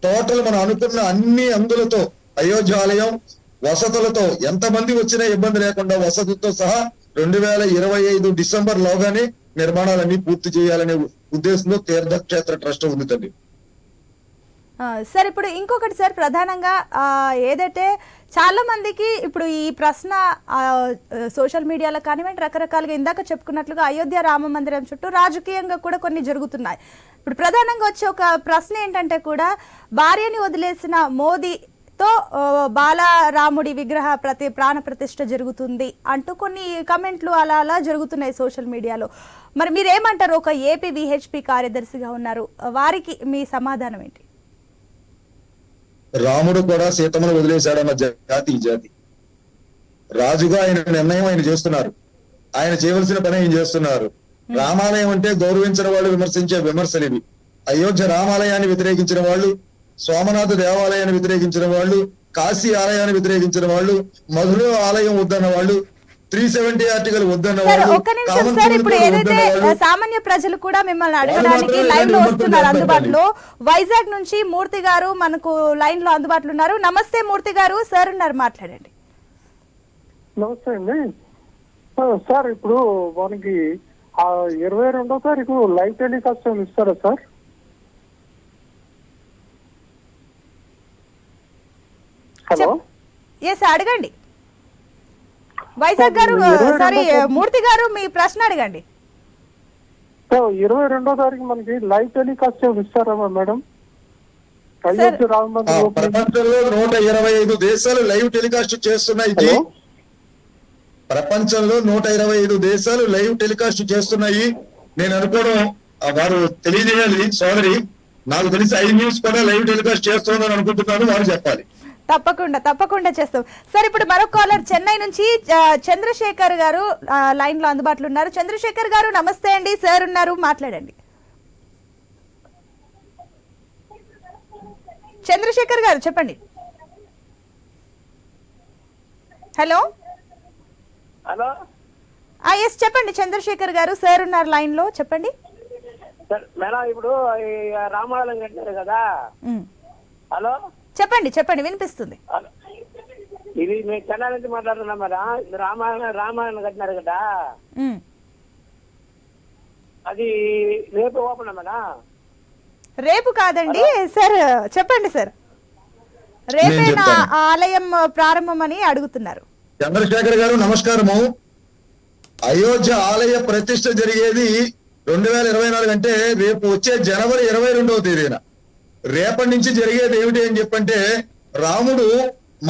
టోటల్ మనం అనుకున్న అన్ని అందులతో అయోధ్య ఆలయం వసతులతో ఎంతమంది వచ్చినా ఇబ్బంది లేకుండా వసతులతో సహా 2025 డిసెంబర్ లోగానే నిర్మాణాలన్నీ పూర్తి చేయాలనే ఉద్దేశంలో తీర్థక్షేత్ర ట్రస్ట్ ఉంది తల్లి. సార్ ఇప్పుడు ఇంకొకటి సార్ ప్రధానంగా ఏదైతే చాలా మందికి ఇప్పుడు ఈ ప్రశ్న సోషల్ మీడియాలో కానివ్వండి రకరకాలుగా ఇందాక చెప్పుకున్నట్లుగా అయోధ్య రామ మందిరం చుట్టూ రాజకీయంగా కూడా కొన్ని జరుగుతున్నాయి. ఇప్పుడు ప్రధానంగా వచ్చే ఒక ప్రశ్న ఏంటంటే కూడా భార్యని వదిలేసిన మోదీతో బాలరాముడి విగ్రహ ప్రాణ ప్రతిష్ఠ జరుగుతుంది అంటూ కొన్ని కమెంట్లు అలా అలా జరుగుతున్నాయి సోషల్ మీడియాలో. మరి మీరేమంటారు? ఒక ఏపీ విహెచ్పి కార్యదర్శిగా ఉన్నారు, వారికి మీ సమాధానం ఏంటి? రాముడు కూడా సీతమ్మను వదిలేశాడన్న జాతి ఈ జాతి. రాజుగా ఆయన నిర్ణయం ఆయన చేస్తున్నారు, ఆయన చేయవలసిన పని ఆయన చేస్తున్నారు. రామాలయం అంటే గౌరవించిన వాళ్ళు విమర్శించే విమర్శలు ఇవి. అయోధ్య రామాలయాన్ని వ్యతిరేకించిన వాళ్ళు, సోమనాథ దేవాలయాన్ని వ్యతిరేకించిన వాళ్ళు, కాశీ ఆలయాన్ని వ్యతిరేకించిన వాళ్ళు, మధుర ఆలయం వద్దన్న వాళ్ళు, 370 ఆర్టికల్ వద్దన్న వాళ్ళు, ఒక్క నిమిషం సార్, ఇప్పుడు ఏదైతే సామాన్య ప్రజలు కూడా మిమ్మల్ని అడగడానికి లైవ్ లో వస్తున్నారు అందుబాటులో. వైజాగ్ నుంచి మూర్తి గారు మనకు లైన్ లో అందుబాటులో ఉన్నారు. నమస్తే మూర్తి గారు, సార్ ఉన్నారు, మాట్లాడండి. నమస్తే అండి సార్. ఇప్పుడు మనకి 22వ తారీఖు లైవ్ టెలికాస్ట్ ఇస్తారా సార్? హలో, ఎస్ అడగండి. వైజాగ్ గారు, సారీ మూర్తి గారు, మీ ప్రశ్న అడగండి. 22వ తారీఖు మనకి లైవ్ టెలికాస్ట్ ఇస్తారా మేడం? ప్రపంచంలో 125 దేశాలు లైవ్ టెలికాస్ట్ చేస్తున్నాయి. ప్రపంచంలో 125 దేశాలు లైవ్ టెలికాస్ట్ చేస్తున్నాయి. నేను అనుకోవడం వారు తెలియజేయాలి సోదరి. నాకు తెలిసి iNews కూడా లైవ్ టెలికాస్ట్ చేస్తుందని అనుకుంటున్నాను, వారు చెప్పాలి. తప్పకుండా చేస్తాం సార్. ఇప్పుడు మరొక కాలర్ చెన్నై నుంచి చంద్రశేఖర్ గారు లైన్ లో అందుబాటులో ఉన్నారు. చంద్రశేఖర్ గారు నమస్తే అండి, సార్ ఉన్నారు, మాట్లాడండి. చంద్రశేఖర్ గారు చెప్పండి. హలో హలో, ఎస్ చెప్పండి చంద్రశేఖర్ గారు, సార్ ఉన్నారు లైన్ లో, చెప్పండి. మేడం ఇప్పుడు రామాలయం కట్టినారు కదా. హలో చెప్పండి వినిపిస్తుంది. ఇది మేము చెన్నై నుంచి మాట్లాడుతున్నాం మేడం. ఇది రామాయణం కట్టినారు కదా, అది రేపు ఓపెన్ మేడం? రేపు కాదండి సార్, చెప్పండి సార్. రేపేనా ఆలయం ప్రారంభం అని అడుగుతున్నారు. చంద్రశేఖర్ గారు నమస్కారము. అయోధ్య ఆలయ ప్రతిష్ఠ జరిగేది 2024 అంటే రేపు వచ్చే జనవరి 22వ తేదీన. రేపటి నుంచి జరిగేది ఏమిటి అని చెప్పంటే, రాముడు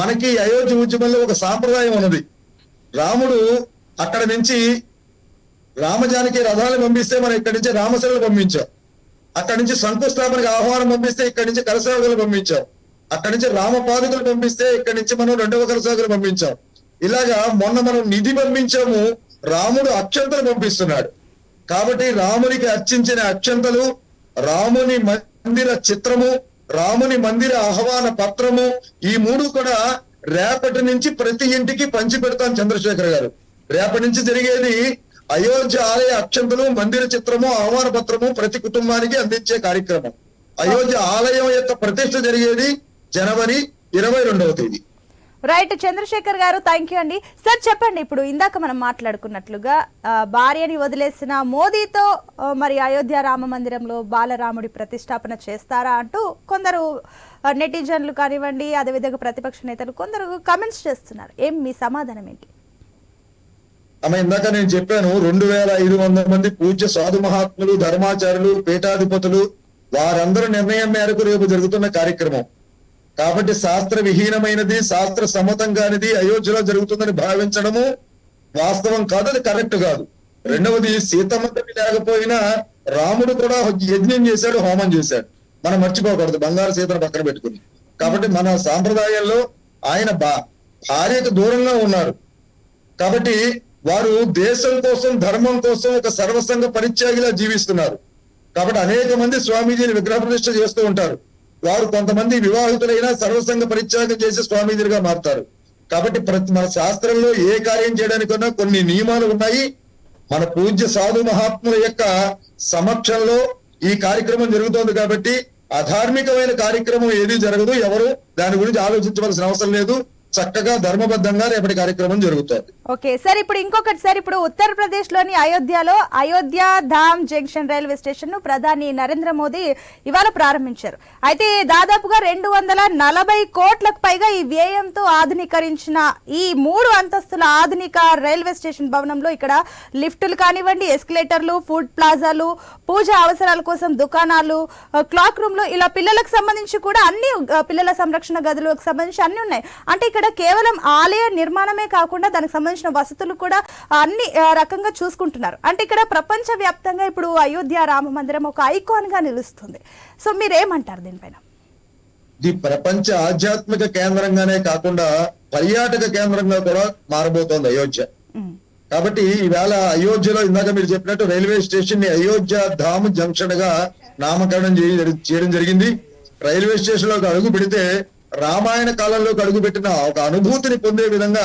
మనకి అయోధ్య ఉద్యమంలో ఒక సాంప్రదాయం ఉన్నది. రాముడు అక్కడ నుంచి రామజానికి రథాలను పంపిస్తే మనం ఇక్కడి నుంచి రామశిలను పంపించాం. అక్కడి నుంచి శంకుస్థాపనకి ఆహ్వానం పంపిస్తే ఇక్కడి నుంచి కలశాగులు పంపించాం. అక్కడి నుంచి రామపాదుకలు పంపిస్తే ఇక్కడి నుంచి మనం 2వ కలశాగులు పంపించాం. ఇలాగా మొన్న మనం నిధి పంపించాము, రాముడు అక్షంతలు పంపిస్తున్నాడు. కాబట్టి రామునికి అర్చించిన అక్షంతలు, రాముని మందిర చిత్రము, రాముని మందిర ఆహ్వాన పత్రము, ఈ 3 కూడా రేపటి నుంచి ప్రతి ఇంటికి పంచి పెడతాం చంద్రశేఖర్ గారు. రేపటి నుంచి జరిగేది అయోధ్య ఆలయ అక్షంతలు, మందిర చిత్రము, ఆహ్వాన పత్రము ప్రతి కుటుంబానికి అందించే కార్యక్రమం. అయోధ్య ఆలయం యొక్క ప్రతిష్ఠ జరిగేది జనవరి 22వ తేదీ. రైట్ చంద్రశేఖర్ గారు, థ్యాంక్ యూ అండి. సార్ చెప్పండి, ఇప్పుడు ఇందాక మనం మాట్లాడుకున్నట్లుగా భార్యని వదిలేసిన మోదీతో మరి అయోధ్య రామ మందిరంలో బాలరాముడి ప్రతిష్టాపన చేస్తారా అంటూ కొందరు నెటిజన్లు కానివ్వండి, అదేవిధంగా ప్రతిపక్ష నేతలు కొందరు కమెంట్స్ చేస్తున్నారు. మీ సమాధానం ఏంటి? ఇందాక నేను చెప్పాను, 2500 మంది పూజ్య సాధు మహాత్ములు, ధర్మాచారులు, పీఠాధిపతులు, వారందరూ నిర్ణయం మేరకు రేపు జరుగుతున్న కార్యక్రమం. కాబట్టి శాస్త్ర విహీనమైనది, శాస్త్ర సమ్మతం కానిది అయోధ్యలో జరుగుతుందని భావించడము వాస్తవం కాదు, అది కరెక్ట్ కాదు. రెండవది, సీతమ్మ తల్లి లేకపోయినా రాముడు కూడా యజ్ఞం చేశాడు, హోమం చేశాడు. మనం మర్చిపోకూడదు, బంగారు సీతను పక్కన పెట్టుకుని. కాబట్టి మన సాంప్రదాయంలో ఆయన భార్యకు దూరంగా ఉన్నారు. కాబట్టి వారు దేశం కోసం, ధర్మం కోసం ఒక సర్వసంగ పరిత్యాగిలా జీవిస్తున్నారు. కాబట్టి అనేక మంది స్వామీజీని విగ్రహ ప్రతిష్ఠ చేస్తూ ఉంటారు. వారు కొంతమంది వివాహితులైనా సర్వసంగ పరిత్యాగం చేసి స్వామీజీలుగా మారుతారు. కాబట్టి మన శాస్త్రంలో ఏ కార్యం చేయడానికన్నా కొన్ని నియమాలు ఉన్నాయి. మన పూజ్య సాధు మహాత్ముల యొక్క సమక్షంలో ఈ కార్యక్రమం జరుగుతోంది. కాబట్టి అధార్మికమైన కార్యక్రమం ఏది జరగదు. ఎవరు దాని గురించి ఆలోచించవలసిన అవసరం లేదు. చక్కగా ధర్మబద్ధంగా రేపటి కార్యక్రమం జరుగుతుంది. ఓకే సార్, ఇప్పుడు ఇంకొకటి సార్, ఇప్పుడు ఉత్తరప్రదేశ్ లోని అయోధ్యలో అయోధ్య ధామ్ జంక్షన్ రైల్వే స్టేషన్ ను ప్రధాని నరేంద్ర మోదీ ఇవాళ ప్రారంభించారు. అయితే దాదాపుగా 240 కోట్లకు పైగా ఈ వ్యయంతో ఆధునీకరించిన ఈ 3 అంతస్తుల ఆధునిక రైల్వే స్టేషన్ భవనంలో ఇక్కడ లిఫ్టులు కానివ్వండి, ఎస్కలేటర్లు, ఫుడ్ ప్లాజాలు, పూజ అవసరాల కోసం దుకాణాలు, క్లాక్ రూమ్ లు, ఇలా పిల్లలకు సంబంధించి కూడా అన్ని, పిల్లల సంరక్షణ గదులకు సంబంధించి అన్ని ఉన్నాయి. అంటే ఇక్కడ కేవలం ఆలయ నిర్మాణమే కాకుండా దానికి సంబంధించిన వసతులు కూడా అన్ని రకంగా చూసుకుంటున్నారు. అంటే ఇక్కడ ప్రపంచ వ్యాప్తంగా ఇప్పుడు అయోధ్య రామ మందిరం ఒక ఐకాన్ గా నిలుస్తుంది. సో మీరేమంటారు దీనిపైన? ఇది ప్రపంచ ఆధ్యాత్మిక కేంద్రంగానే కాకుండా పర్యాటక కేంద్రంగా కూడా మారబోతోంది అయోధ్య. కాబట్టి ఈవేళ అయోధ్యలో ఇందాక మీరు చెప్పినట్టు రైల్వే స్టేషన్ ని అయోధ్య ధామ్ జంక్షన్ గా నామకరణం చేయడం జరిగింది. రైల్వే స్టేషన్ లోకి అడుగు పెడితే రామాయణ కాలంలోకి అడుగు పెట్టిన ఒక అనుభూతిని పొందే విధంగా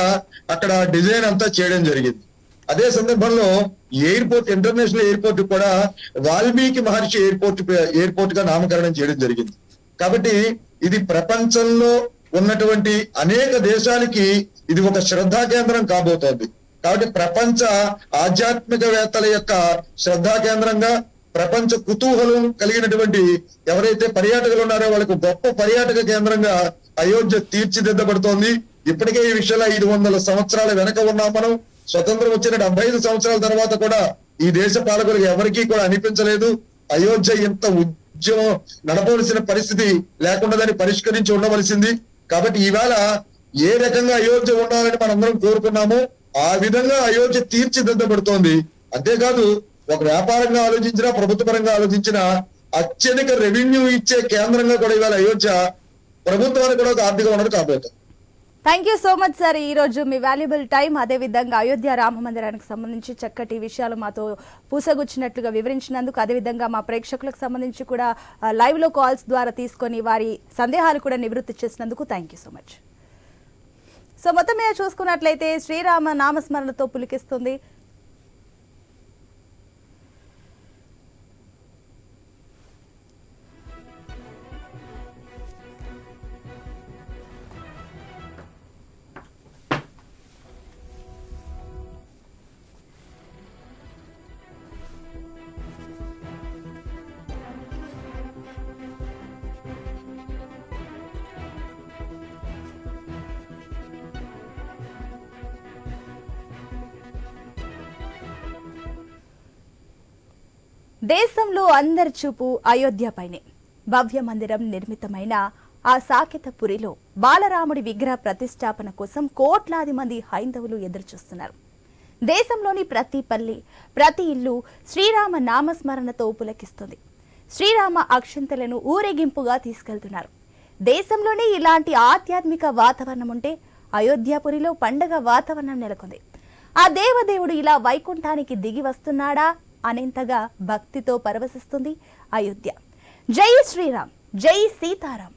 అక్కడ డిజైన్ అంతా చేయడం జరిగింది. అదే సందర్భంలో ఎయిర్పోర్ట్, ఇంటర్నేషనల్ ఎయిర్పోర్ట్ కూడా వాల్మీకి మహర్షి ఎయిర్పోర్ట్ గా నామకరణం చేయడం జరిగింది. కాబట్టి ఇది ప్రపంచంలో ఉన్నటువంటి అనేక దేశాలకి ఇది ఒక శ్రద్ధా కేంద్రం కాబోతోంది. కాబట్టి ప్రపంచ ఆధ్యాత్మికవేత్తల యొక్క శ్రద్ధా కేంద్రంగా, ప్రపంచ కుతూహలం కలిగినటువంటి ఎవరైతే పర్యాటకులు ఉన్నారో వాళ్ళకు గొప్ప పర్యాటక కేంద్రంగా అయోధ్య తీర్చిదిద్దబడుతోంది. ఇప్పటికే ఈ విషయంలో 500 సంవత్సరాల వెనక ఉన్నాం మనం. స్వతంత్రం వచ్చిన 75 సంవత్సరాల తర్వాత కూడా ఈ దేశ పాలకులకు ఎవరికీ కూడా అనిపించలేదు అయోధ్య ఇంత ఉద్యమం నడపవలసిన పరిస్థితి లేకుండా దాన్ని పరిష్కరించి ఉండవలసింది. కాబట్టి ఈవేళ ఏ రకంగా అయోధ్య ఉండాలని మనందరం కోరుకున్నామో ఆ విధంగా అయోధ్య తీర్చిదిద్దబడుతోంది. అంతేకాదు ఒక వ్యాపారంగా ఆలోచించినా, ప్రభుత్వ పరంగా ఆలోచించినా అత్యధిక రెవెన్యూ ఇచ్చే కేంద్రంగా కూడా ఇవాళ అయోధ్య ప్రభుత్వానికి కూడా ఒక ఆర్థిక వనరు కాబోతుంది. Thank you so much sir, ఈ రోజు మీ వాల్యుబుల్ టైం, అదే విధంగా అయోధ్య రామ మందిరానికి సంబంధించి చక్కటి విషయాలు మాతో పూసగుచ్చినట్లుగా వివరించినందుకు, అదేవిధంగా మా ప్రేక్షకులకు సంబంధించి కూడా లైవ్ లో కాల్స్ ద్వారా తీసుకొని వారి సందేహాలు కూడా నివృత్తి చేసినందుకు thank you so much. So మొత్తం మీద చూసుకున్నట్లయితే శ్రీరామ నామస్మరణతో పులికిస్తుంది దేశంలో అందరి చూపు అయోధ్యపైనే. భవ్య మందిరం నిర్మితమైన ఆ సాకేతపురిలో బాలరాముడి విగ్రహ ప్రతిష్టాపన కోసం కోట్లాది మంది హైందవులు ఎదురుచూస్తున్నారు. దేశంలోని ప్రతి పల్లి, ప్రతి ఇల్లు శ్రీరామ నామస్మరణతో పులకిస్తుంది. శ్రీరామ అక్షంతలను ఊరేగింపుగా తీసుకెళ్తున్నారు. దేశంలోనే ఇలాంటి ఆధ్యాత్మిక వాతావరణం ఉంటే అయోధ్యపురిలో పండగ వాతావరణం నెలకొంది. ఆ దేవదేవుడు ఇలా వైకుంఠానికి దిగి వస్తున్నాడా అనేంతగా భక్తితో పరవశిస్తుంది అయోధ్య. జై శ్రీరామ్, జై సీతారాం,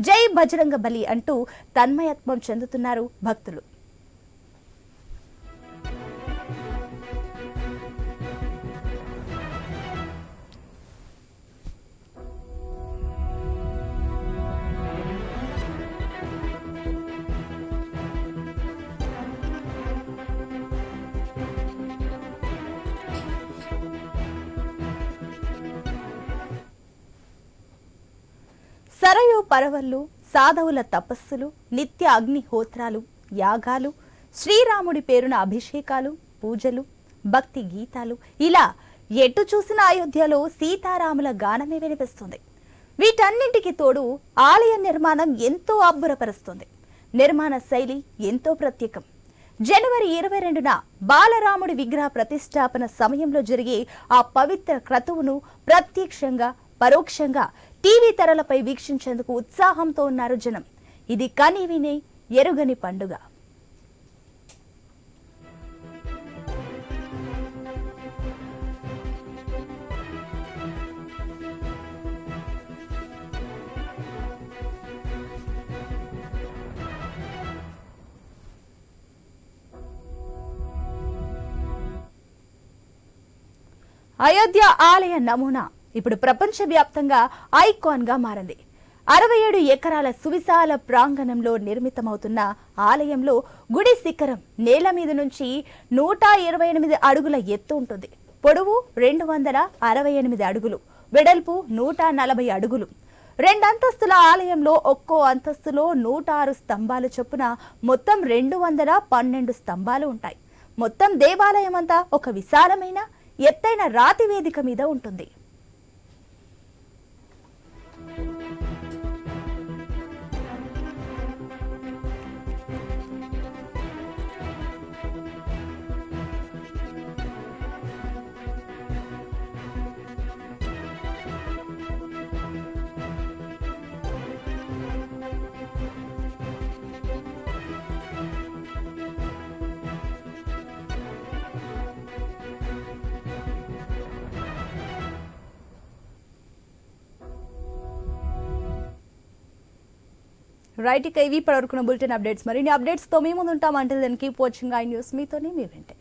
జై బజరంగ బలి అంటూ తన్మయత్వం చెందుతున్నారు భక్తులు. సరయు పరవళ్ళు, సాధవుల తపస్సులు, నిత్య అగ్నిహోత్రాలు, యాగాలు, శ్రీరాముడి పేరున అభిషేకాలు, పూజలు, భక్తి గీతాలు, ఇలా ఎటు చూసిన అయోధ్యలో సీతారాముల గానమే వినిపిస్తుంది. వీటన్నింటికి తోడు ఆలయ నిర్మాణం ఎంతో అబ్బురపరుస్తుంది. నిర్మాణ శైలి ఎంతో ప్రత్యేకం. జనవరి 22న బాలరాముడి విగ్రహ ప్రతిష్టాపన సమయంలో జరిగే ఆ పవిత్ర క్రతువును ప్రత్యక్షంగా, పరోక్షంగా టీవీ తెరలపై వీక్షించేందుకు ఉత్సాహంతో ఉన్నారు జనం. ఇది కని విని ఎరుగని పండుగ. అయోధ్య ఆలయ నమూనా ఇప్పుడు ప్రపంచవ్యాప్తంగా ఐకాన్ గా మారింది. 67 ఎకరాల సువిశాల ప్రాంగణంలో నిర్మితమవుతున్న ఆలయంలో గుడి శిఖరం నేల మీద నుంచి 128 అడుగుల ఎత్తు ఉంటుంది. పొడవు 268 అడుగులు, వెడల్పు 140 అడుగులు. 2 అంతస్తుల ఆలయంలో ఒక్కో అంతస్తులో 106 స్తంభాలు చొప్పున మొత్తం 212 స్తంభాలు ఉంటాయి. మొత్తం దేవాలయం అంతా ఒక విశాలమైన ఎత్తైన రాతి వేదిక మీద ఉంటుంది. రైట్, ఇక ఇవి ఇప్పటివరకున్న బులెటిన్ అప్డేట్స్. మరిన్ని అప్డేట్స్ తో మీ ముందు ఉంటాం. అంటే కీప్ వాచింగ్ ఐ న్యూస్. మీతోనే మీ వెంటే.